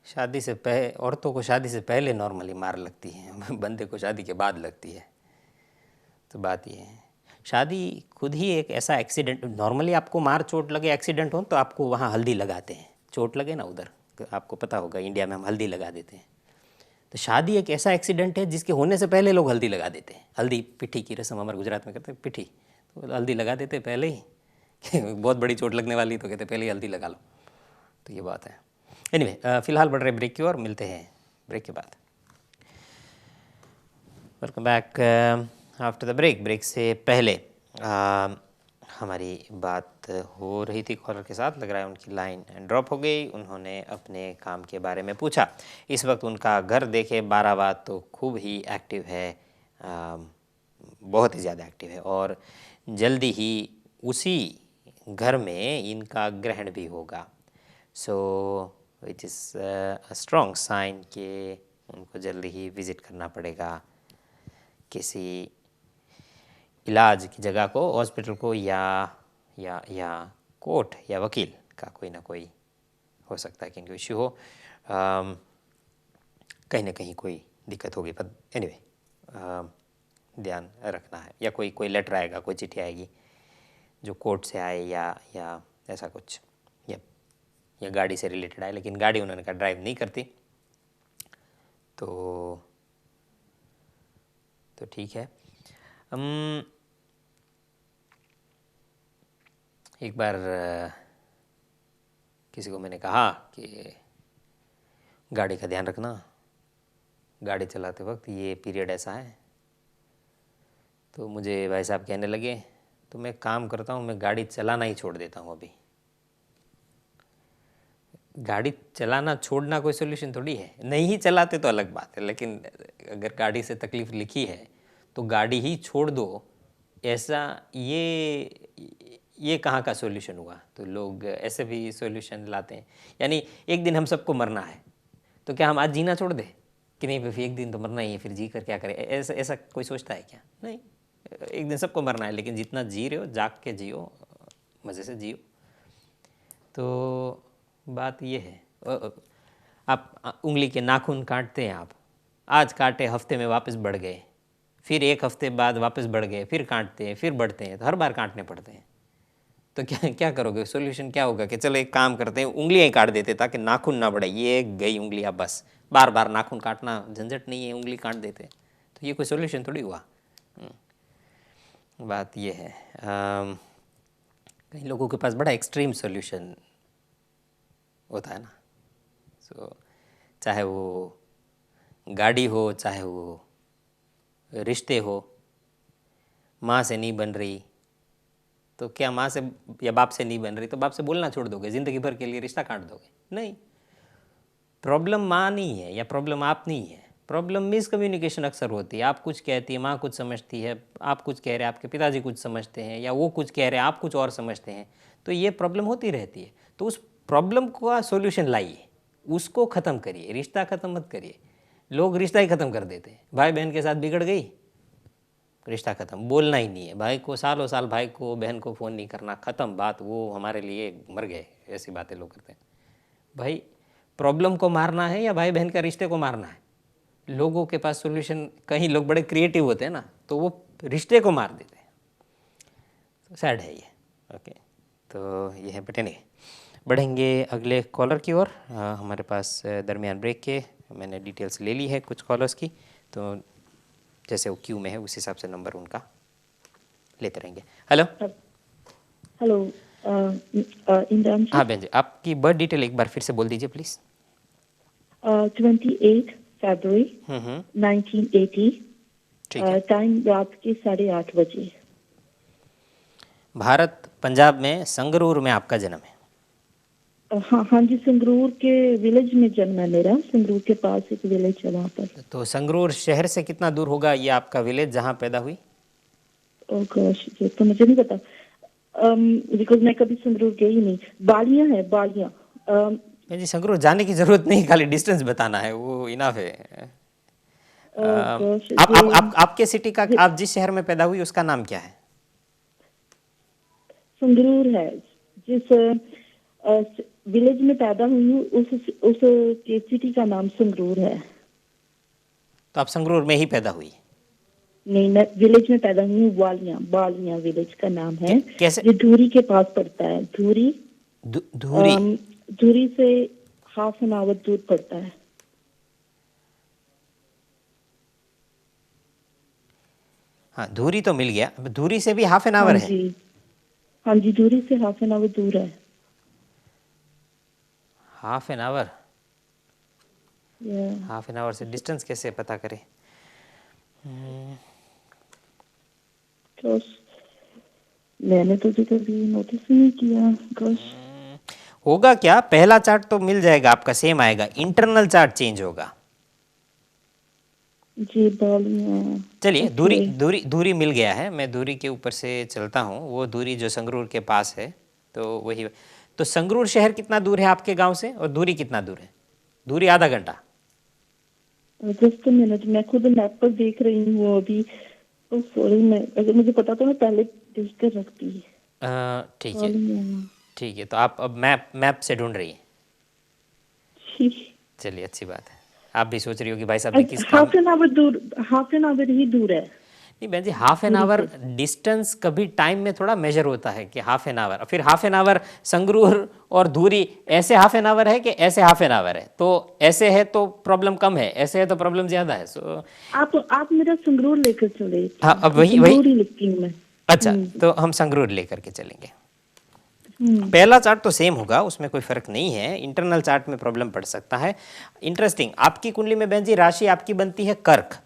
शादी से पहले, औरतों को शादी से पहले नॉर्मली मार लगती है, बंदे को शादी के बाद लगती है। तो बात ये है, शादी खुद ही एक ऐसा एक्सीडेंट, नॉर्मली आपको मार चोट लगे, एक्सीडेंट हो तो आपको वहाँ हल्दी लगाते हैं, चोट लगे ना उधर, तो आपको पता होगा इंडिया में हम हल्दी लगा देते हैं। तो शादी एक ऐसा एक्सीडेंट है जिसके होने से पहले लोग हल्दी लगा देते हैं। हल्दी पिट्ठी की रस्म हमारे गुजरात में करते हैं, पिट्ठी, तो हल्दी लगा देते हैं पहले ही कि बहुत बड़ी चोट लगने वाली, तो कहते पहले ही हल्दी लगा लो। तो ये बात है। एनीवे, फिलहाल बढ़ रहे ब्रेक की ओर, मिलते हैं ब्रेक के बाद। Welcome back after the break से पहले हमारी बात हो रही थी कॉलर के साथ, लग रहा है उनकी लाइन ड्रॉप हो गई। उन्होंने अपने काम के बारे में पूछा। इस वक्त उनका घर देखे, बाराबाद तो खूब ही एक्टिव है, बहुत ही ज़्यादा एक्टिव है, और जल्दी ही उसी घर में इनका ग्रहण भी होगा। So which is a strong sign कि उनको जल्दी ही विज़िट करना पड़ेगा किसी इलाज की जगह को, हॉस्पिटल को, या कोर्ट या वकील का कोई ना कोई हो सकता है कि इनको इश्यू हो, कहीं ना कहीं कोई दिक्कत होगी। पर एनीवे, ध्यान रखना है, या कोई लेटर आएगा, कोई चिट्ठी आएगी जो कोर्ट से आए, या ऐसा कुछ, या गाड़ी से रिलेटेड आए। लेकिन गाड़ी उन्होंने कहा ड्राइव नहीं करती, तो ठीक है। एक बार किसी को मैंने कहा कि गाड़ी का ध्यान रखना, गाड़ी चलाते वक्त ये पीरियड ऐसा है। तो मुझे भाई साहब कहने लगे, तो मैं काम करता हूँ, मैं गाड़ी चलाना ही छोड़ देता हूँ अभी। गाड़ी चलाना छोड़ना कोई सोल्यूशन थोड़ी है, नहीं ही चलाते तो अलग बात है, लेकिन अगर गाड़ी से तकलीफ लिखी है तो गाड़ी ही छोड़ दो, ऐसा ये कहाँ का सोल्यूशन हुआ। तो लोग ऐसे भी सोल्यूशन लाते हैं, यानी एक दिन हम सबको मरना है तो क्या हम आज जीना छोड़ दें कि नहीं भाई एक दिन तो मरना ही है, फिर जी कर क्या करें, ऐसा ऐसा कोई सोचता है क्या? नहीं, एक दिन सबको मरना है, लेकिन जितना जी रहे हो जाग के जियो, मज़े से जियो। तो बात ये है, आप उंगली के नाखून काटते हैं, आप आज काटे हफ्ते में वापस बढ़ गए, फिर एक हफ्ते बाद वापस बढ़ गए, फिर काटते हैं, फिर बढ़ते हैं, तो हर बार काटने पड़ते हैं। तो क्या क्या करोगे? सॉल्यूशन क्या होगा कि चलो एक काम करते हैं, उंगलियां ही काट देते ताकि नाखून ना बढ़े, ये गई उंगलियां, बस बार बार नाखून काटना झंझट नहीं है, उंगली काट देते। तो ये कोई सॉल्यूशन थोड़ी हुआ। बात ये है, कई लोगों के पास बड़ा एक्सट्रीम सॉल्यूशन होता है ना। सो चाहे वो गाड़ी हो, चाहे वो रिश्ते हो, माँ से नहीं बन रही तो क्या माँ से या बाप से नहीं बन रही तो बाप से बोलना छोड़ दोगे, ज़िंदगी भर के लिए रिश्ता काट दोगे? नहीं, प्रॉब्लम माँ नहीं है या प्रॉब्लम आप नहीं है, प्रॉब्लम मिसकम्युनिकेशन अक्सर होती है। आप कुछ कहती है, माँ कुछ समझती है, आप कुछ कह रहे हैं, आपके पिताजी कुछ समझते हैं, या वो कुछ कह रहे हैं, आप कुछ और समझते हैं। तो ये प्रॉब्लम होती रहती है। तो उस प्रॉब्लम का सॉल्यूशन लाइए, उसको ख़त्म करिए, रिश्ता ख़त्म मत करिए। लोग रिश्ता ही ख़त्म कर देते हैं। भाई बहन के साथ बिगड़ गई, रिश्ता ख़त्म, बोलना ही नहीं है भाई को, सालों साल भाई को बहन को फ़ोन नहीं करना, ख़त्म बात, वो हमारे लिए मर गए, ऐसी बातें लोग करते हैं। भाई प्रॉब्लम को मारना है या भाई बहन का रिश्ते को मारना है? लोगों के पास सॉल्यूशन, कहीं लोग बड़े क्रिएटिव होते हैं ना, तो वो रिश्ते को मार देते हैं। तो सैड है ये। ओके, तो ये है, बट नहीं बढ़ेंगे अगले कॉलर की ओर। हमारे पास दरमियान ब्रेक के मैंने डिटेल्स ले ली है कुछ कॉलर्स की, तो जैसे वो क्यू में है उस हिसाब से नंबर उनका लेते रहेंगे। Hello hello Indranshu. हाँ बहन जी, आपकी बर्थ डिटेल एक बार फिर से बोल दीजिए प्लीज़। 28 फरवरी 1980, ठीक है। टाइम रात के 8:30 बजे। भारत पंजाब में संगरूर में आपका जन्म है? हाँ हाँ जी, संगरूर के विलेज में जन्म है मेरा। संगरूर के पास एक विलेज है वहाँ पर। तो संगरूर शहर से कितना दूर होगा ये आपका विलेज जहाँ पैदा हुई? ओह गॉश, ये तो मुझे नहीं पता, बिकॉज मैं कभी संगरूर गई नहीं। बालियाँ है, बालियाँ। जी संगरूर जाने की जरूरत नहीं, खाली डिस्टेंस बताना है, वो इनफ है। आपके सिटी का, आप जिस शहर में पैदा हुई उसका नाम क्या है? संगरूर है, जिस विलेज में पैदा हुई हूँ उस के सिटी का नाम संगरूर है। तो आप संगरूर में ही पैदा हुई? नहीं, मैं विलेज में पैदा हुई हूँ, बालियाँ विलेज का नाम है। कैसे? जो धूरी के पास पड़ता है। धूरी धूरी से हाफ एन आवर दूर पड़ता है। हाँ, धूरी तो मिल गया, धूरी से भी हाफ एन आवर है? हाँ जी, धूरी से हाफ एन आवर दूर है। Half an hour? Half an hour से डिस्टेंस कैसे पता करें? मैंने तो कभी नोटिस नहीं किया। होगा क्या, पहला चार्ट तो मिल जाएगा आपका, सेम आएगा, इंटरनल चार्ट चेंज होगा जी। चलिए, दूरी मिल गया है, मैं दूरी के ऊपर से चलता हूँ। वो दूरी जो संगरूर के पास है, तो वही। तो संगरूर शहर कितना दूर है आपके गांव से, और दूरी कितना दूर है? दूरी आधा घंटा। जस्ट मिनट, मैं खुद मैप पर देख रही हूँ अभी। सॉरी, मैं अगर मुझे पता तो मैं पहले देख कर रखती। ठीक है, ठीक है। तो आप अब मैप से ढूंढ रही हैं? चलिए, अच्छी बात है। आप भी सोच रही हो कि भाई साहब ने किस काम। हाफ एन आवर ही दूर है। नहीं बहन जी, हाफ एन आवर डिस्टेंस कभी टाइम में थोड़ा मेजर होता है कि हाफ एन आवर, फिर हाफ एन आवर संगरूर और दूरी ऐसे हाफ एन आवर है कि ऐसे हाफ एन आवर है। तो ऐसे है तो प्रॉब्लम कम है, ऐसे है तो प्रॉब्लम ज्यादा है। सो आप मेरा संगरूर लेकर चले। हाँ, अब वही लिखती हूँ मैं। अच्छा, तो हम संगरूर लेकर के चलेंगे। पहला चार्ट तो सेम होगा, उसमें कोई फर्क नहीं है, इंटरनल चार्ट में प्रॉब्लम पड़ सकता है। इंटरेस्टिंग, आपकी कुंडली में बहन जी राशि आपकी बनती है कर्क,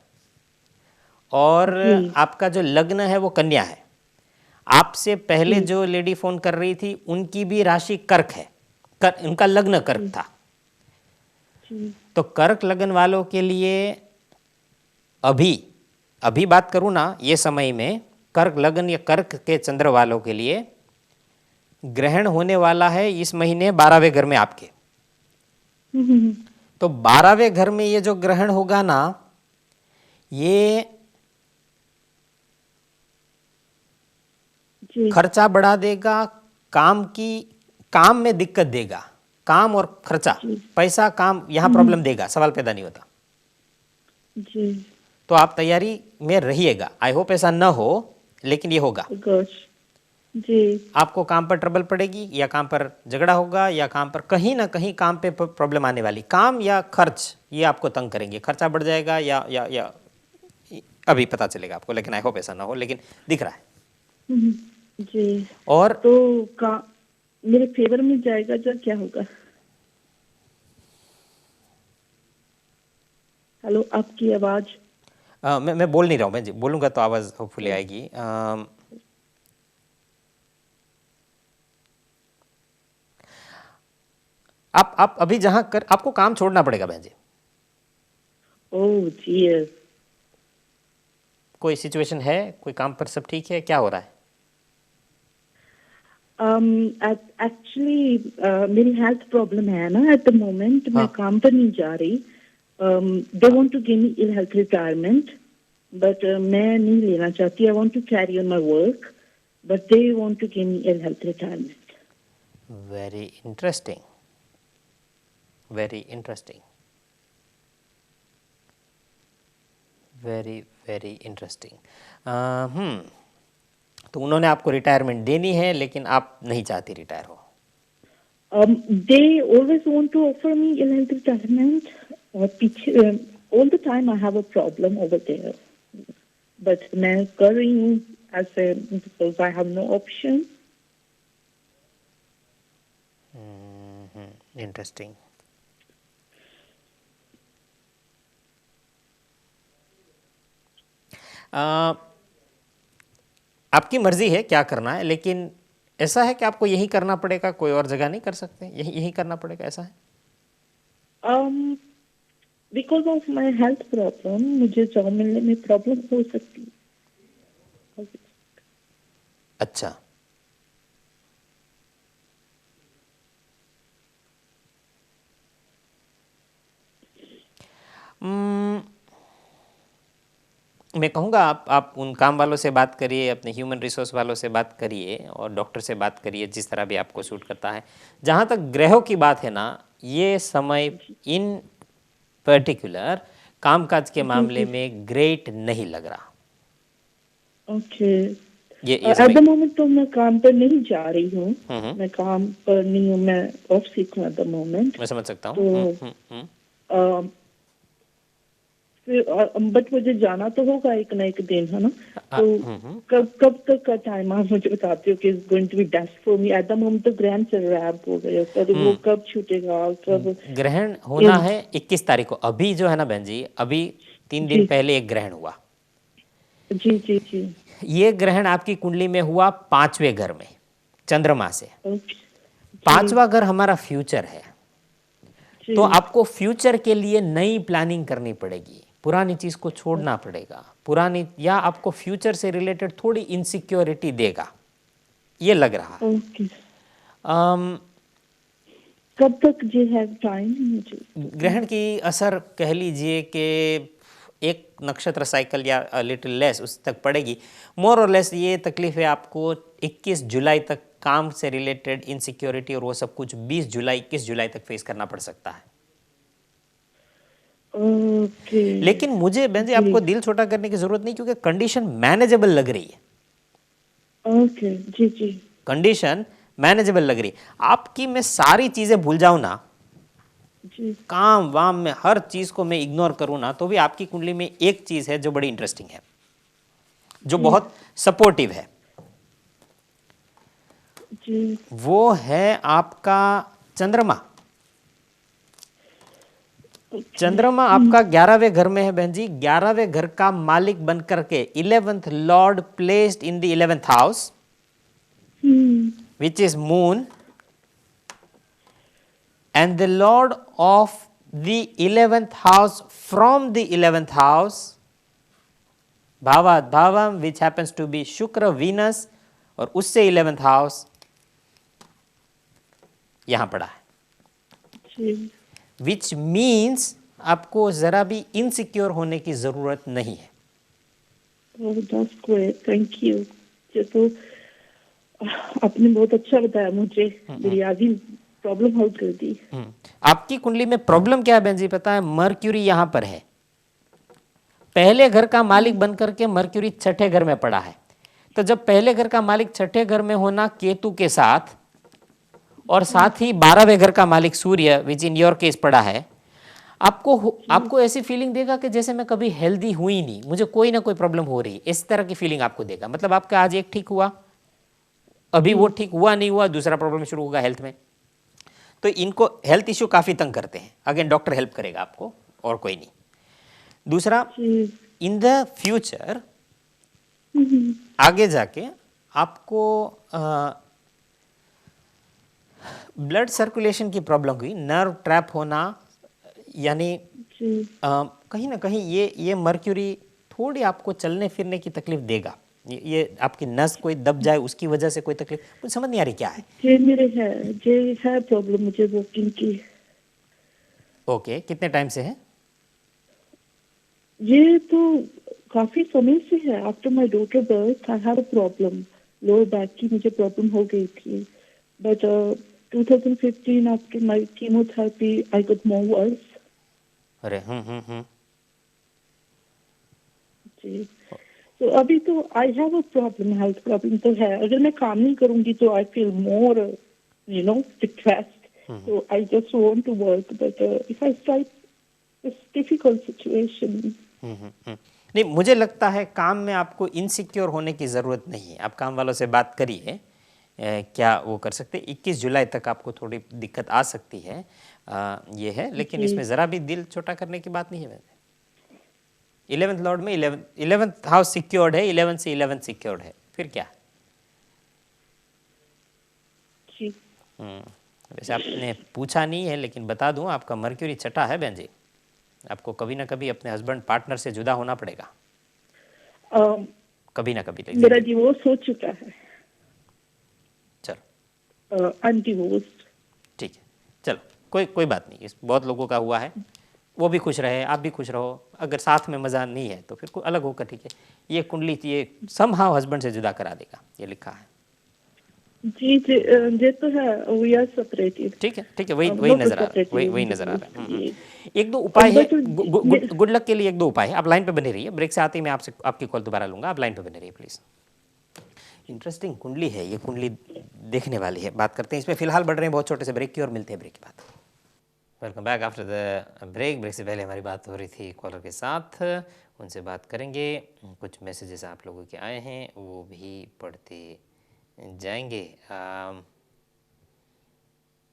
और आपका जो लग्न है वो कन्या है। आपसे पहले जो लेडी फोन कर रही थी उनकी भी राशि कर्क है, इनका लग्न कर्क था। जी तो कर्क लग्न वालों के लिए अभी अभी बात करूं ना, ये समय में कर्क लग्न या कर्क के चंद्र वालों के लिए ग्रहण होने वाला है इस महीने 12वें घर में आपके। हम्म, तो 12वें घर में ये जो ग्रहण होगा ना, ये जी खर्चा बढ़ा देगा, काम में दिक्कत देगा, काम और खर्चा, पैसा काम यहां प्रॉब्लम देगा, सवाल पैदा नहीं होता। जी तो आप तैयारी में रहिएगा। आई होप ऐसा न हो, लेकिन ये होगा। गोश जी आपको काम पर ट्रबल पड़ेगी, या काम पर झगड़ा होगा, या काम पर कहीं ना कहीं काम पे प्रॉब्लम आने वाली। काम या खर्च ये आपको तंग करेंगे, खर्चा बढ़ जाएगा या अभी पता चलेगा आपको, लेकिन आई होप ऐसा ना हो, लेकिन दिख रहा है। जी। और तो का मेरे फेवर में जाएगा जो क्या होगा? हेलो, आपकी आवाज। मैं बोल नहीं रहा हूँ, मैं बोलूंगा तो आवाज़ होपफुली आएगी। आप अभी जहां आपको काम छोड़ना पड़ेगा बहन जी। ओह जी। कोई सिचुएशन है, कोई काम पर सब ठीक है, क्या हो रहा है? एक्चुअली मेरी हेल्थ प्रॉब्लम है ना एट द मोमेंट। मैं काम पर नहीं जा रही। They want to give me ill health retirement, but मैं नहीं लेना चाहती। I want to carry on my work, but they want to give me ill health retirement. Very interesting, very interesting, very very interesting. तो उन्होंने आपको retirement देनी है, लेकिन आप नहीं चाहती रिटायर हो। They always want to offer me ill health retirement. All the time I have a problem over there. But मैं कर रही हूँ because I have no option. Interesting. आपकी मर्जी है क्या करना है, लेकिन ऐसा है कि आपको यही करना पड़ेगा, कोई और जगह नहीं कर सकते, यही करना पड़ेगा, ऐसा है? Because of my health problem, मुझे जॉब मिलने में प्रॉब्लम हो सकती है। अच्छा, मैं कहूँगा आप उन काम वालों से बात करिए, अपने ह्यूमन रिसोर्स वालों से बात करिए, और डॉक्टर से बात करिए, जिस तरह भी आपको सूट करता है। जहाँ तक ग्रहों की बात है ना, ये समय इन पर्टिकुलर कामकाज के मामले में ग्रेट नहीं लग रहा। ओके। ये एट द मोमेंट तो मैं काम पर नहीं जा रही हूँ। मैं काम पर नहीं हूँ, मैं ऑफ सीक हूँ एट द मोमेंट। मैं समझ सकता हूँ। बट मुझे जाना तो होगा एक ना एक दिन, है ना? तो कब तक का टाइम आप मुझे बताते हो कि it's going to be best for me? At the moment तो ग्रहण चल रहा है, आप बोल रहे हो, पर वो कब छूटेगा? कब ग्रहण होना है 21 तारीख को। अभी जो है ना बहन जी, अभी 3 दिन पहले एक ग्रहण हुआ। जी जी जी। ये ग्रहण आपकी कुंडली में हुआ 5वें घर में, चंद्रमा से। 5वां घर हमारा फ्यूचर है। तो आपको फ्यूचर के लिए नई प्लानिंग करनी पड़ेगी, पुरानी चीज को छोड़ना पड़ेगा। पुरानी, या आपको फ्यूचर से रिलेटेड थोड़ी इनसिक्योरिटी देगा, ये लग रहा है। कब तक जी है टाइम मुझे? ग्रहण की असर कह लीजिए कि एक नक्षत्र साइकिल या लिटिल लेस उस तक पड़ेगी। मोर और लेस ये तकलीफ है आपको 21 जुलाई तक काम से रिलेटेड इनसिक्योरिटी और वो सब कुछ 20 जुलाई 21 जुलाई तक फेस करना पड़ सकता है। ओके। लेकिन मुझे बहन जी आपको दिल छोटा करने की जरूरत नहीं, क्योंकि कंडीशन मैनेजेबल लग रही है। ओके जी जी। कंडीशन मैनेजेबल लग रही है आपकी। मैं सारी चीजें भूल जाऊं ना, जी काम वाम में हर चीज को मैं इग्नोर करूं ना, तो भी आपकी कुंडली में एक चीज है जो बड़ी इंटरेस्टिंग है, जो बहुत सपोर्टिव है। जी। वो है आपका चंद्रमा। चंद्रमा आपका 11वें घर में है बहन जी। 11वें घर का मालिक बनकर के 11th Lord placed in the 11th house, which is moon, and the lord of the 11th house from the 11th house भावात भावम which happens to be शुक्र Venus और उससे 11th हाउस यहां पड़ा है, जी विच मीन्स आपको जरा भी इनसिक्योर होने की जरूरत नहीं है। Oh, that's great. Thank you. ये तो आपने बहुत अच्छा बताया मुझे, मेरी आधी प्रॉब्लम हल कर दी। आपकी कुंडली में प्रॉब्लम क्या है बहन जी पता है? मर्क्यूरी यहां पर है, पहले घर का मालिक बनकर के मर्क्यूरी छठे घर में पड़ा है। तो जब पहले घर का मालिक छठे घर में होना केतु के साथ और साथ ही 12वें घर का मालिक सूर्य विच इन योर केस पड़ा है, आपको ऐसी फीलिंग देगा कि जैसे मैं कभी हेल्दी हुई नहीं, मुझे कोई ना कोई प्रॉब्लम हो रही है, इस तरह की फीलिंग आपको देगा। मतलब आपका आज एक ठीक हुआ, अभी वो ठीक हुआ नहीं हुआ, दूसरा प्रॉब्लम शुरू होगा हेल्थ में। तो इनको हेल्थ इश्यू काफी तंग करते हैं। अगेन डॉक्टर हेल्प करेगा आपको और कोई नहीं। दूसरा, इन द फ्यूचर आगे जाके आपको ब्लड सर्कुलेशन की प्रॉब्लम हुई, नर्व ट्रैप होना, यानी कहीं ना कहीं ये मर्क्यूरी थोड़ी आपको चलने फिरने की तकलीफ देगा। ये आपकी नस कोई दब जाए उसकी वजह से कोई तकलीफ, मुझे समझ नहीं आ रही क्या है। ये है प्रॉब्लम मुझे वॉकिंग की। ओके, कितने टाइम से है? ये तो काफी समय से है। After my daughter birth I had a problem, lower back की मुझे प्रॉब्लम हो गई थी, but 2015 after my chemotherapy I got more verse. अरे जी, तो अभी तो I have a problem, health problem तो है। अगर मैं काम नहीं करूंगी तो आई फील मोर डिप्रेस्ड, तो I just want to work, but if I start this difficult situation. नहीं, मुझे लगता है काम में आपको इनसिक्योर होने की ज़रूरत नहीं है। आप काम वालों से बात करिए, क्या वो कर सकते। 21 जुलाई तक आपको थोड़ी दिक्कत आ सकती है, ये है, लेकिन इसमें ज़रा भी दिल छोटा करने की बात नहीं है। 11th लॉर्ड में 11th हाउस सिक्योर्ड है, 11 से 11 सिक्योर्ड है, फिर क्या। वैसे आपने पूछा नहीं है लेकिन बता दूं, आपका मर्क्यूरी छठा है बहन जी, आपको कभी ना कभी अपने हस्बैंड पार्टनर से जुदा होना पड़ेगा, कभी ना कभी। मेरा डिवोर्स हो चुका है। चलो अनडिवोर्स्ड। ठीक है, चलो कोई बात नहीं, इस बहुत लोगों का हुआ है, वो भी खुश रहे, आप भी खुश रहो। अगर साथ में मज़ा नहीं है तो फिर कोई अलग होकर ठीक है। ये कुंडली ये समहाउ हस्बैंड से जुदा करा देगा, ये लिखा है। जी ये तो है, वी आर सेपरेटेड। ठीक है, वही नजर आ रहा है, वही नजर आ रहा है। एक दो उपाय है, गुड लक के लिए एक दो उपाय है। आप लाइन पे बने रहिए, ब्रेक से आते ही मैं आपसे आपकी कॉल दोबारा लूंगा, आप लाइन पे बने रहिए प्लीज। इंटरेस्टिंग कुंडली है ये, कुंडली देखने वाली है। बात करते हैं इसमें, फिलहाल बढ़ रहे हैं बहुत छोटे से ब्रेक की और मिलते हैं ब्रेक के बाद। Welcome back after the break. Break से पहले हमारी बात हो रही थी कॉलर के साथ, उनसे बात करेंगे। कुछ मैसेजेस आप लोगों के आए हैं वो भी पढ़ते जाएंगे,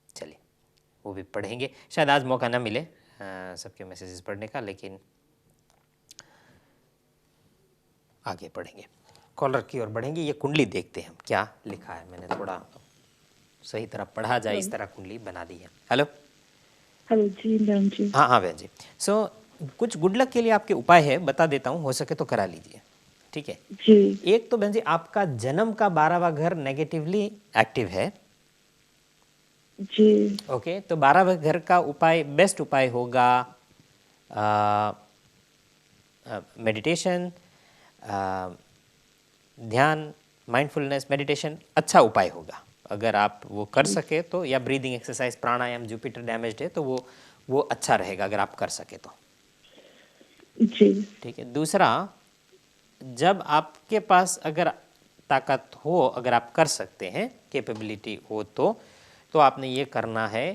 चलिए वो भी पढ़ेंगे। शायद आज मौका ना मिले सबके मैसेजेस पढ़ने का, लेकिन आगे पढ़ेंगे, कॉलर की ओर बढ़ेंगे। ये कुंडली देखते हैं हम क्या लिखा है। मैंने थोड़ा सही तरह पढ़ा जाए इस तरह कुंडली बना दी है। हेलो जी मैम जी। हाँ बहन जी। सो कुछ गुड लक के लिए आपके उपाय है, बता देता हूँ, हो सके तो करा लीजिए, ठीक है जी। एक तो बहन जी आपका जन्म का 12वां घर नेगेटिवली एक्टिव है। जी ओके, तो 12वें घर का उपाय, बेस्ट उपाय होगा मेडिटेशन, ध्यान, माइंडफुलनेस मेडिटेशन अच्छा उपाय होगा अगर आप वो कर सके तो, या ब्रीदिंग एक्सरसाइज, प्राणायाम, जुपिटर डैमेज्ड है तो वो अच्छा रहेगा अगर आप कर सके तो। जी ठीक है। दूसरा, जब आपके पास अगर ताकत हो, अगर आप कर सकते हैं, कैपेबिलिटी हो तो आपने ये करना है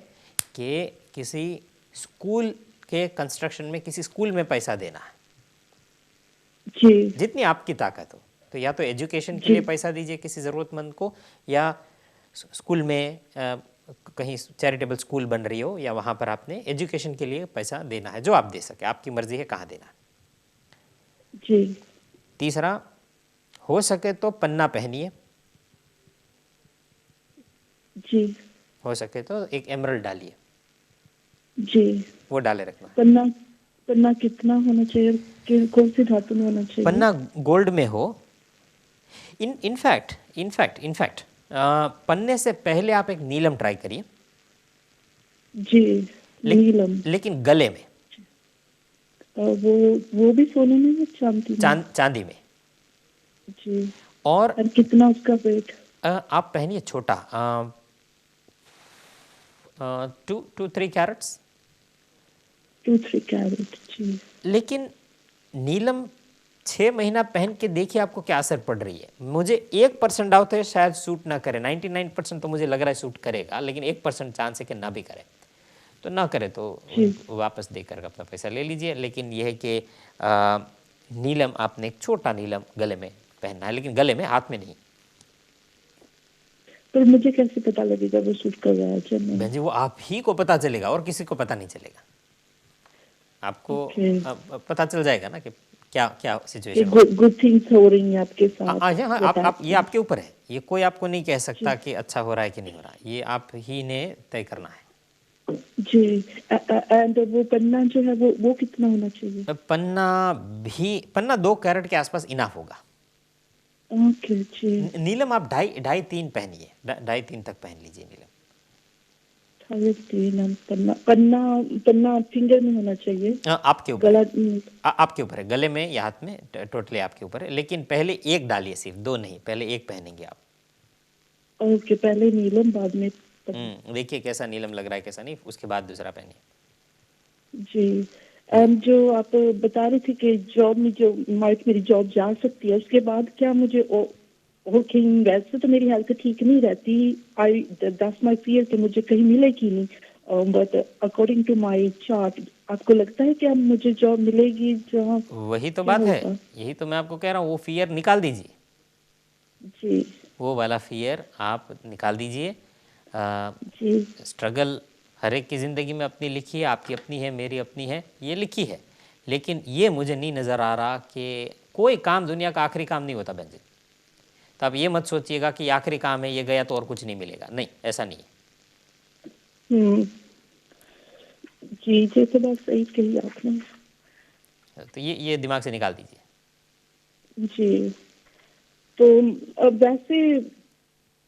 कि किसी स्कूल के कंस्ट्रक्शन में, किसी स्कूल में पैसा देना है जी जितनी आपकी ताकत हो। तो या तो एजुकेशन के लिए पैसा दीजिए किसी ज़रूरतमंद को, या स्कूल में कहीं चैरिटेबल स्कूल बन रही हो, या वहाँ पर आपने एजुकेशन के लिए पैसा देना है, जो आप दे सके, आपकी मर्जी है कहाँ देना है। जी। तीसरा, हो सके तो पन्ना पहनिए, जी हो सके तो एक एमरल्ड डालिए, जी। वो डाले रखना। पन्ना पन्ना कितना होना चाहिए, कौन सी धातु में होना चाहिए? पन्ना गोल्ड में हो। इनफैक्ट पन्ने से पहले आप एक नीलम ट्राई करिए। जी, नीलम। लेकिन गले में, वो भी सोने में या चांदी में? चांदी में। जी। और और कितना उसका वेट? आप पहनिए छोटा, 2-3 कैरेट्स। 2-3 कैरेट। जी। लेकिन नीलम 6 महीना पहन के देखिए आपको क्या असर पड़ रही है। मुझे 1% डाउट है शायद सूट ना करे, 99% तो मुझे लग रहा है सूट करेगा, लेकिन 1% चांस है कि ना भी करे। तो ना करे तो वापस देकर अपना पैसा ले लीजिए। लेकिन यह है कि नीलम आपने एक छोटा नीलम गले में पहनना है, लेकिन गले में, हाथ में नहीं। पर मुझे कैसे पता लगेगा वो सूट कर रहा है क्या नहीं? बहन जी वो आप ही को पता चलेगा और किसी को पता नहीं चलेगा। आपको पता चल जाएगा ना कि क्या क्या सिचुएशन है। गुड थिंग्स हो रही हैं आपके साथ। हाँ, आप ये आपके ऊपर है। ये कोई आपको नहीं कह सकता कि अच्छा हो रहा है कि नहीं हो रहा है, ये आप ही ने तय करना है। जी। एंड वो पन्ना जो है वो कितना होना चाहिए? पन्ना 2 कैरेट के आसपास इनफ होगा। ओके जी। नीलम आप 2.5-3 पहनिए, 2.5-3 तक पहन लीजिए नीलम। पन्ना पन्ना पन्ना फिंगर में होना चाहिए? आपके ऊपर, गला आपके ऊपर है, गले में या हाथ में, टोटली आपके ऊपर है। लेकिन पहले एक डालिए, सिर्फ 2 नहीं, पहले एक पहनेंगे आप। ओके, पहले नीलम बाद में देखिए कैसा नीलम लग रहा है कैसा नहीं, उसके बाद दूसरा पहनिए। जी। एंड जो आप बता रहे थे कि जॉब में जो मेरी जॉब जा सकती है, उसके बाद क्या मुझे वर्किंग, वैसे तो मेरी हेल्थ ठीक नहीं रहती, आई दैट्स माय फियर कि मुझे कहीं मिलेगी नहीं, but according to my chart आपको लगता है कि अब मुझे जॉब मिलेगी जहाँ? वही तो बात है, यही तो मैं आपको कह रहा हूँ। वो फियर निकाल दीजिए। जी। वो वाला फियर आप निकाल दीजिए। जी। स्ट्रगल हर एक की ज़िंदगी में अपनी लिखी है, आपकी अपनी है, मेरी अपनी है, ये लिखी है। लेकिन ये मुझे नहीं नज़र आ रहा कि कोई काम दुनिया का आखिरी काम नहीं होता बहन जी। तो आप ये मत सोचिएगा कि आखिरी काम है, ये गया तो और कुछ नहीं मिलेगा। नहीं, ऐसा नहीं है। जी, ये तो बात सही कही आपने। तो ये दिमाग से निकाल दीजिए। जी। तो अब वैसे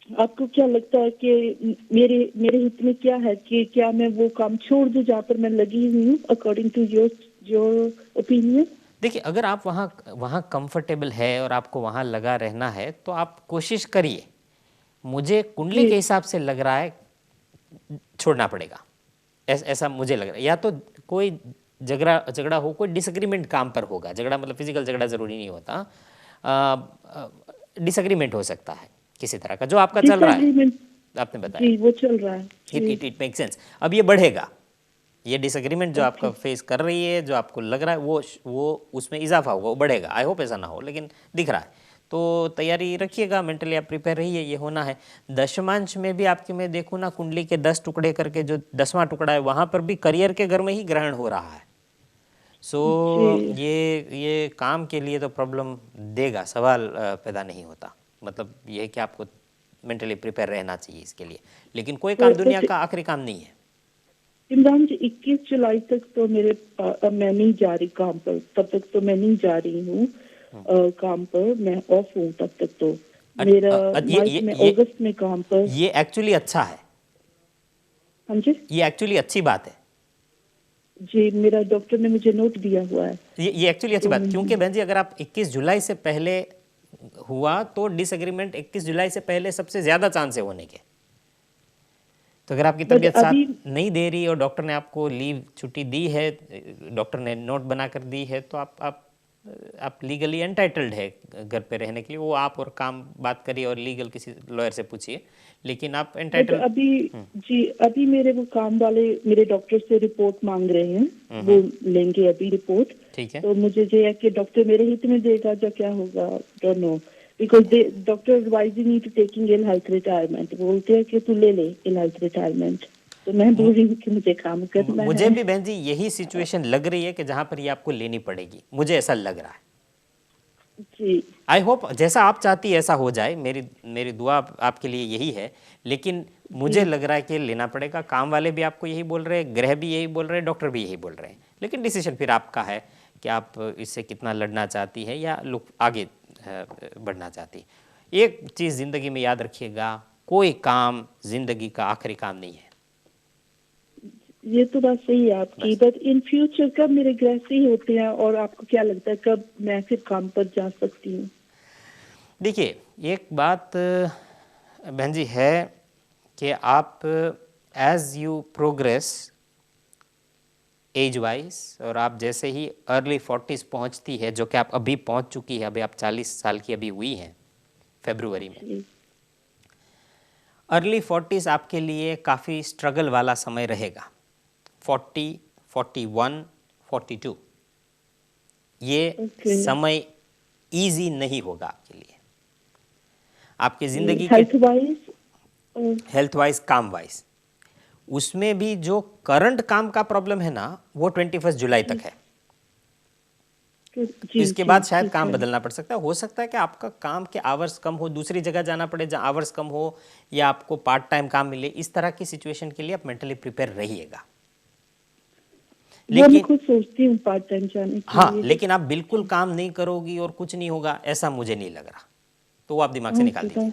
आपको क्या लगता है कि मेरे हित में क्या है कि क्या मैं वो काम छोड़ दूं जहाँ पर मैं लगी हुई हूँ, अकॉर्डिंग टू योर ओपिनियन? देखिए अगर आप वहाँ कंफर्टेबल है और आपको वहाँ लगा रहना है तो आप कोशिश करिए। मुझे कुंडली के हिसाब से लग रहा है छोड़ना पड़ेगा, ऐसा मुझे लग रहा है। या तो कोई झगड़ा हो, कोई डिसएग्रीमेंट काम पर होगा। झगड़ा मतलब फिजिकल झगड़ा ज़रूरी नहीं होता, डिसएग्रीमेंट हो सकता है किसी तरह का जो आपका चल रहा है, आपने बताया। जी, वो चल रहा है। It make sense. अब ये बढ़ेगा, ये डिसएग्रीमेंट जो आपका फेस कर रही है, जो आपको लग रहा है वो उसमें इजाफा होगा, वो बढ़ेगा। आई होप ऐसा ना हो, लेकिन दिख रहा है। तो तैयारी रखिएगा, मेंटली आप प्रिपेयर रहिए, ये होना है। दशमांश में भी आपकी मैं देखूँ ना, कुंडली के 10 टुकड़े करके जो 10वां टुकड़ा है, वहाँ पर भी करियर के घर में ही ग्रहण हो रहा है। सो ये काम के लिए तो प्रॉब्लम देगा, सवाल पैदा नहीं होता। मतलब ये है कि आपको मेंटली प्रिपेयर रहना चाहिए इसके लिए। लेकिन कोई काम दुनिया का आखिरी काम नहीं है। इमरान जी, 21 जुलाई तक तो मैं नहीं जा रही काम पर, तब तक तो मैं नहीं जा रही हूँ काम पर, मैं ऑफ हूँ तब तक। तो मेरा अगस्त में काम पर। ये एक्चुअली अच्छा है। हाँ जी, ये एक्चुअली अच्छी बात है जी। मेरा डॉक्टर ने मुझे नोट दिया हुआ है। ये एक्चुअली अच्छी बात, क्योंकि बहन जी अगर आप 21 जुलाई से पहले हुआ तो डिसएग्रीमेंट 21 जुलाई से पहले सबसे ज्यादा चांस है होने के। तो अगर आपकी तबीयत साथ नहीं दे रही और डॉक्टर ने आपको लीव छुट्टी दी है, डॉक्टर ने नोट बनाकर दी है, तो आप लीगली एंटाइटल्ड है घर पे रहने के लिए। वो आप और काम बात करिए और लीगल किसी लॉयर से पूछिए, लेकिन आप एंटाइटल्ड। अभी मेरे वो काम वाले मेरे डॉक्टर से रिपोर्ट मांग रहे हैं, वो लेंगे अभी रिपोर्ट। ठीक है। तो मुझे जो है कि डॉक्टर मेरे हित में देगा या क्या होगा, don't know, because doctor advising me to taking ill health retirement. बोलते हैं कि तू ले इल हेल्थ रिटायरमेंट। तो मैं बोल रही हूँ कि मुझे काम करना है। मुझे भी बहन जी यही सिचुएशन लग रही है कि जहाँ पर ये आपको लेनी पड़ेगी, मुझे ऐसा लग रहा है। जी आई होप जैसा आप चाहती है ऐसा हो जाए, मेरी मेरी दुआ आपके लिए यही है। लेकिन मुझे लग रहा है कि लेना पड़ेगा। काम वाले भी आपको यही बोल रहे हैं, ग्रह भी यही बोल रहे हैं, डॉक्टर भी यही बोल रहे हैं। लेकिन डिसीजन फिर आपका है कि आप इससे कितना लड़ना चाहती है या लोग आगे बढ़ना चाहती है। एक चीज़ ज़िंदगी में याद रखिएगा, कोई काम ज़िंदगी का आखिरी काम नहीं है। ये तो बात सही है आपकी, बट इन फ्यूचर कब मेरे ग्रह सही होते हैं और आपको क्या लगता है कब मैं फिर काम पर जा सकती हूँ? देखिए, एक बात बहन जी है कि आप as you progress age wise, और आप जैसे ही अर्ली 40s पहुंचती है, जो कि आप अभी पहुंच चुकी है, अभी आप 40 साल की अभी हुई हैं फरवरी में। जी अर्ली 40s आपके लिए काफ़ी स्ट्रगल वाला समय रहेगा। 40, 41, 42 ये Okay. समय इजी नहीं होगा आपके लिए। आपकी ज़िंदगी हेल्थ के वाइज हेल्थ वाइज, काम वाइज, उसमें भी जो करंट काम का प्रॉब्लम है ना, वो 21 जुलाई तक है। जी इसके बाद शायद काम बदलना पड़ सकता है। हो सकता है कि आपका काम के आवर्स कम हो, दूसरी जगह जाना पड़े जहाँ आवर्स कम हो, या आपको पार्ट टाइम काम मिले। इस तरह की सिचुएशन के लिए आप मेंटली प्रिपेयर रहिएगा। वो मैं लेकिन खुद सोचती हूँ पार्ट टाइम जाने के हाँ, लिए। लेकिन आप बिल्कुल काम नहीं करोगी और कुछ नहीं होगा, ऐसा मुझे नहीं लग रहा। तो वो आप दिमाग से निकाल दीजिए।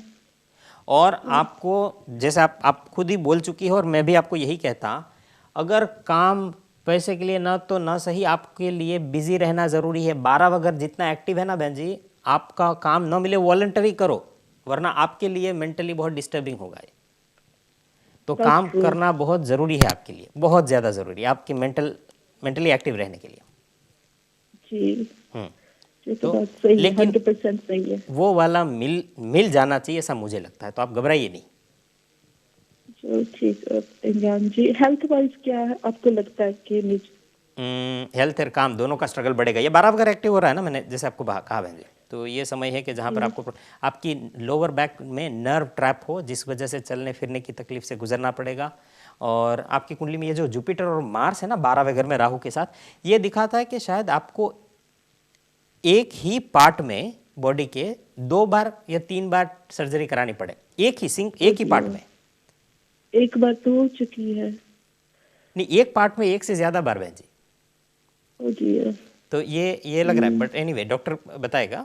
और आपको, जैसे आप खुद ही बोल चुकी हो और मैं भी आपको यही कहता, अगर काम पैसे के लिए ना तो ना सही, आपके लिए बिजी रहना ज़रूरी है। 12 अगर जितना एक्टिव है ना बहन जी, आपका काम ना मिले वॉलंटरी करो, वरना आपके लिए मेंटली बहुत डिस्टर्बिंग होगा ये। तो काम करना बहुत ज़रूरी है आपके लिए, बहुत ज़्यादा ज़रूरी है आपके मेंटली एक्टिव रहने के लिए। जी हम्म। ये तो तो बात सही है, लेकिन 100% सही है। वो वाला मिल जाना चाहिए, ऐसा मुझे लगता है। तो आप घबराइए नहीं। चलो ठीक है इमरान जी, हेल्थ वाइज क्या है आपको लगता है कि हेल्थ और काम दोनों का स्ट्रगल बढ़ेगा। ये 12 अगर एक्टिव हो रहा है ना, मैंने जैसे आपको कहा बहन जी, तो ये समय है कि जहाँ पर आपकी लोअर बैक में नर्व ट्रैप हो, जिस वजह से चलने फिरने की तकलीफ से गुजरना पड़ेगा। और आपकी कुंडली में ये जो जुपिटर और मार्स है ना 12वें घर में राहु के साथ, ये दिखाता है कि शायद आपको एक ही पार्ट में बॉडी के 2 बार या 3 बार सर्जरी करानी पड़े, एक ही पार्ट में। एक बार तो हो चुकी है। नहीं, एक पार्ट में एक से ज़्यादा बार बहन जी। ओ डियर। तो ये लग रहा है, बट एनीवे डॉक्टर बताएगा।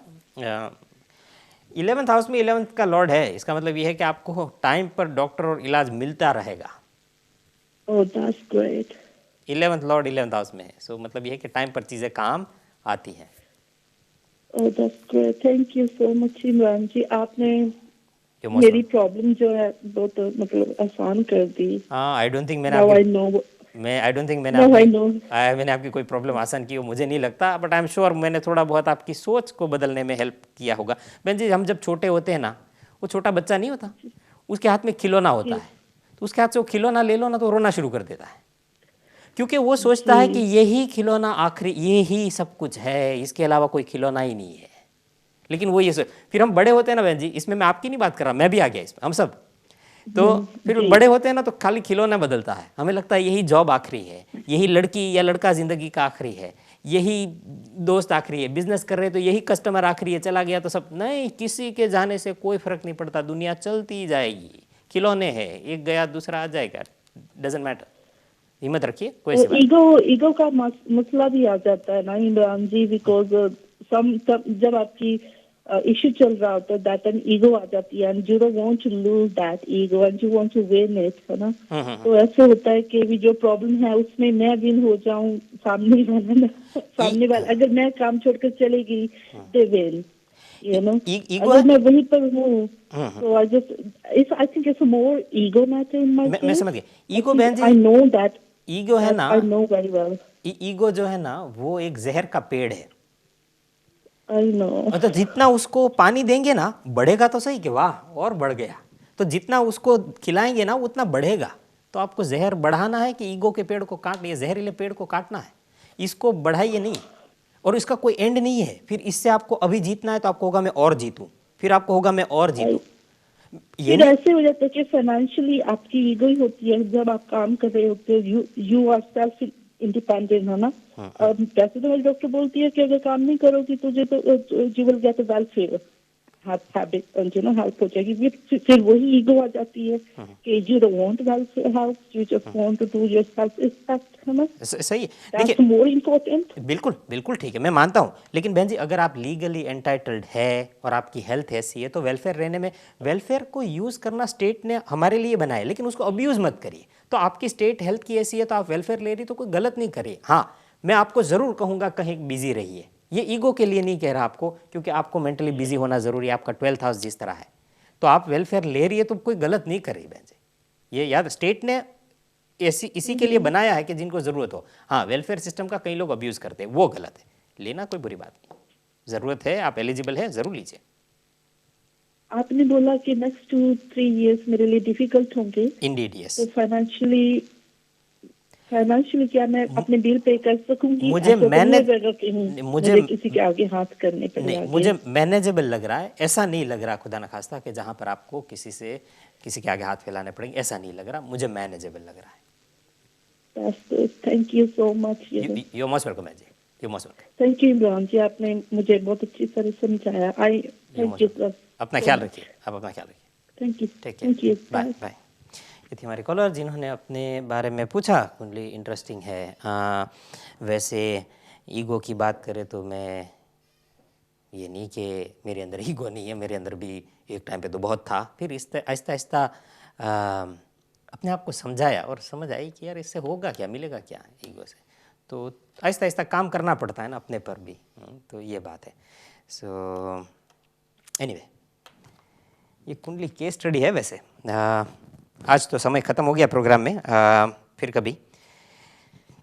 11th हाउस में 11th का लॉर्ड है, इसका मतलब ये है कि आपको टाइम पर डॉक्टर और इलाज मिलता रहेगा। ओह that's great. 11th Lord 11th house में है, सो मतलब ये है कि टाइम पर चीज़ें काम आती हैं। Oh that's great, thank you so much Imran ji, आपने जो मेरी प्रॉब्लम जो है वो तो मतलब आसान कर दी। हाँ, आई डोंट थिंक मैंने Now I आपकी know. मैंने I know. मैंने आपकी कोई प्रॉब्लम आसान की हो मुझे नहीं लगता, बट आई एम श्योर मैंने थोड़ा बहुत आपकी सोच को बदलने में हेल्प किया होगा। बहन जी, हम जब छोटे होते हैं ना, वो छोटा बच्चा नहीं होता, उसके हाथ में खिलौना होता है, तो उसके हाथ से वो खिलौना ले लो ना तो रोना शुरू कर देता है, क्योंकि वो सोचता है कि यही खिलौना आखिरी, यही सब कुछ है, इसके अलावा कोई खिलौना ही नहीं है। लेकिन वो ये फिर हम बड़े होते हैं ना बहन जी, इसमें मैं आपकी नहीं बात कर रहा, मैं भी आ गया इसमें, हम सब। तो फिर बड़े होते हैं ना तो खाली खिलौना बदलता है, हमें लगता है यही जॉब आखिरी है, यही लड़की या लड़का ज़िंदगी का आखिरी है, यही दोस्त आखिरी है, बिजनेस कर रहे तो यही कस्टमर आखिरी है, चला गया तो सब। नहीं, किसी के जाने से कोई फर्क नहीं पड़ता, दुनिया चलती जाएगी, खिलौने हैं, एक गया दूसरा आ जाएगा, डजेंट मैटर। हिम्मत रखिए, कोई सी बात। ईगो का मसला भी आ जाता है ना इमरान जी, बिकॉज जब आपकी इशू चल रहा होता है दैट एन ईगो आ जाती है and you don't want to lose that ego and you want to win it, है ना। तो ऐसे होता है कि भी जो प्रॉब्लम है उसमें मैं विन हो जाऊं, सामने वाला अगर मैं काम छोड़कर चलेगी दे विन, यू नो। अगर मैं वहीं पर हूँ तो I think it's more ego matter in my case. मैं समझ गया। ईगो बहन जी, आई नो दैट ईगो है ना, I know very well. Ego जो है ना वो एक जहर का पेड़ है। I know. तो जितना उसको पानी देंगे ना, बढ़ेगा तो सही कि वाह और बढ़ गया, तो जितना उसको खिलाएंगे ना उतना बढ़ेगा। तो आपको जहर बढ़ाना है कि ईगो के पेड़ को काटना, जहरीले पेड़ को काटना है, इसको बढ़ाइए नहीं। और इसका कोई एंड नहीं है, फिर इससे आपको अभी जीतना है तो आपको होगा मैं और जीतूं, फिर आपको होगा मैं और जीतूं। ये ऐसे हो जाता है कि फाइनेंशियली आपकी ईगो ही होती है, जब आप काम कर रहे होते हो यू आर सेल्फ इंडिपेंडेंट होना। वैसे तो मेरी डॉक्टर बोलती है कि अगर काम नहीं करोगी तुझे तो you will get welfare habit, help हो जाएगी। फिर वही ईगो आ जाती है कि you don't want welfare help, you just want to do your self respect, है ना? सही है। That's more important. बिल्कुल बिल्कुल ठीक है, मैं मानता हूँ, लेकिन बहन जी अगर आप लीगली एंटाइटल्ड है और आपकी हेल्थ ऐसी है तो वेलफेयर रहने में, वेलफेयर को यूज़ करना स्टेट ने हमारे लिए बनाया है, लेकिन उसको अब्यूज़ मत करिए। तो आपकी स्टेट हेल्थ की ऐसी है तो आप वेलफेयर ले रही तो कोई गलत नहीं करिए। हाँ, मैं आपको ज़रूर कहूँगा कहीं बिजी रहिए, ये ईगो के लिए नहीं कह रहा आपको, क्योंकि आपको मेंटली बिजी होना ज़रूरी है, आपका 12th हाउस जिस तरह है, तो आप वेलफेयर ले रही है तो कोई गलत नहीं कर रही बहन जी। ये याद, स्टेट ने इसी के लिए बनाया है कि जिनको ज़रूरत हो। हाँ, वेलफेयर सिस्टम का कई लोग अब्यूज़ करते हैं, वो गलत है, लेना कोई बुरी बात नहीं, ज़रूरत है, आप एलिजिबल है, ज़रूर लीजिए। आपने बोला कि नेक्स्ट 2-3 इयर्स मेरे लिए डिफिकल्ट होंगे। Indeed yes. तो फाइनेंशियली क्या मैं अपने बिल पे कर सकूंगी? मुझे ऐसा तो नहीं मैनेज लगेगा कि मुझे किसी के आगे हाथ करने पड़े नहीं, आगे। मुझे मैनेजेबल लग रहा है, ऐसा नहीं लग रहा खुदा न खास्ता कि जहाँ पर आपको किसी के आगे हाथ फैलाने पड़ेंगे, ऐसा नहीं लग रहा, मुझे मैनेजेबल लग रहा है। Thank you so much. You most welcome जी, you most welcome. Thank you Imran ji, आपने मुझे बहुत अच्छी तरह समझाया। Thank you. अपना ख्याल रखिए, आप अपना ख्याल रखिए। Thank you. Thank you, bye bye. ये थी हमारी कॉलर जिन्होंने अपने बारे में पूछा। कुंडली इंटरेस्टिंग है। वैसे ईगो की बात करें तो मैं ये नहीं कि मेरे अंदर ईगो नहीं है, मेरे अंदर भी एक टाइम पे तो बहुत था, फिर आहिस्ता आहिस्ता अपने आप को समझाया और समझ आई कि यार इससे होगा क्या, मिलेगा क्या ईगो से, तो आहिस्ता आहिस्ता काम करना पड़ता है ना अपने पर भी। तो ये बात है। सो एनीवे, ये कुंडली केस स्टडी है। वैसे आज तो समय ख़त्म हो गया प्रोग्राम में, फिर कभी।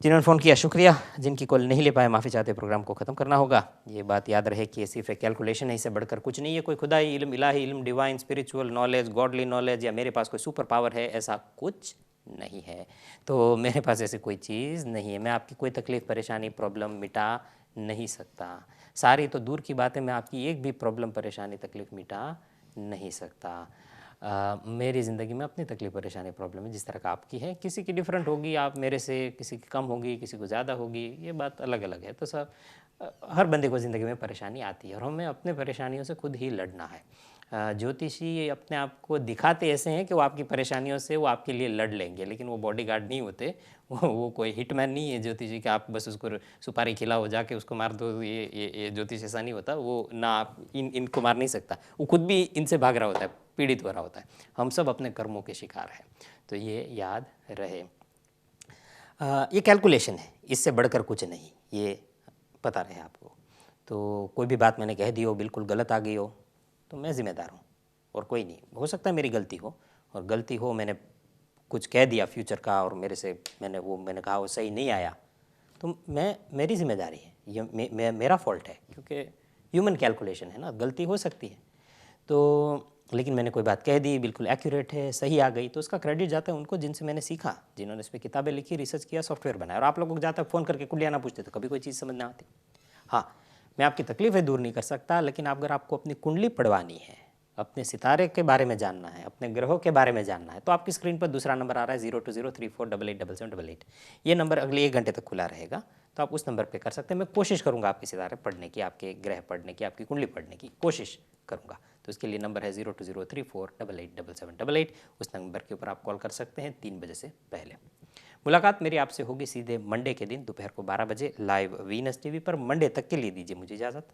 जिन्होंने फ़ोन किया शुक्रिया, जिनकी कॉल नहीं ले पाए माफ़ी चाहते, प्रोग्राम को ख़त्म करना होगा। ये बात याद रहे कि ये सिर्फ एक कैलकुलेशन है, इससे बढ़कर कुछ नहीं है। कोई खुदाई इल्म, इलाही इल्म, divine spiritual knowledge, godly knowledge या मेरे पास कोई सुपर पावर है, ऐसा कुछ नहीं है। तो मेरे पास ऐसी कोई चीज़ नहीं है। मैं आपकी कोई तकलीफ़, परेशानी, प्रॉब्लम मिटा नहीं सकता। सारी तो दूर की बात है, मैं आपकी एक भी प्रॉब्लम, परेशानी, तकलीफ़ मिटा नहीं सकता। मेरी ज़िंदगी में अपनी तकलीफ़, परेशानी, प्रॉब्लम है जिस तरह का आपकी है। किसी की डिफरेंट होगी, आप मेरे से, किसी की कम होगी, किसी को ज़्यादा होगी, ये बात अलग अलग है। तो सब हर बंदे को ज़िंदगी में परेशानी आती है और हमें अपने परेशानियों से खुद ही लड़ना है। ज्योतिषी अपने आप को दिखाते ऐसे हैं कि वो आपकी परेशानियों से वो आपके लिए लड़ लेंगे, लेकिन वो बॉडीगार्ड नहीं होते, वो कोई हिटमैन नहीं है ज्योतिषी कि आप बस उसको सुपारी खिलाओ, जाके उसको मार दो। ये ज्योतिष ऐसा नहीं होता। वो ना आप इनको मार नहीं सकता, वो खुद भी इनसे भाग रहा होता है, पीड़ित हो रहा होता है। हम सब अपने कर्मों के शिकार हैं, तो ये याद रहे। ये कैलकुलेशन है, इससे बढ़कर कुछ नहीं, ये पता रहे आपको। तो कोई भी बात मैंने कह दी हो, बिल्कुल गलत आ गई हो, तो मैं ज़िम्मेदार हूँ और कोई नहीं। हो सकता है मेरी गलती हो, और गलती हो, मैंने कुछ कह दिया फ्यूचर का और मेरे से मैंने कहा वो सही नहीं आया, तो मेरी जिम्मेदारी है, ये मेरा फॉल्ट है, क्योंकि ह्यूमन कैलकुलेशन है ना, गलती हो सकती है। तो लेकिन मैंने कोई बात कह दी, बिल्कुल एक्यूरेट है, सही आ गई, तो उसका क्रेडिट जाता है उनको जिनसे मैंने सीखा, जिन्होंने इस पर किताबें लिखी, रिसर्च किया, सॉफ्टवेयर बनाया। और आप लोगों को जाता फ़ोन करके कुंडलियाँ ना पूछते तो कभी कोई चीज़ समझ ना आती। हाँ, मैं आपकी तकलीफ़ें दूर नहीं कर सकता, लेकिन अगर आपको अपनी कुंडली पढ़वानी है, अपने सितारे के बारे में जानना है, अपने ग्रहों के बारे में जानना है, तो आपकी स्क्रीन पर दूसरा नंबर आ रहा है 0203488788। ये नंबर अगले 1 घंटे तक खुला रहेगा, तो आप उस नंबर पे कर सकते हैं। मैं कोशिश करूंगा आपके सितारे पढ़ने की, आपके ग्रह पढ़ने की, आपकी कुंडली पढ़ने की कोशिश करूंगा। तो उसके लिए नंबर है 0203488788। उस नंबर के ऊपर आप कॉल कर सकते हैं 3 बजे से पहले। मुलाकात मेरी आपसे होगी सीधे मंडे के दिन दोपहर को 12 बजे लाइव वीनस टीवी पर। मंडे तक के लिए दीजिए मुझे इजाज़त।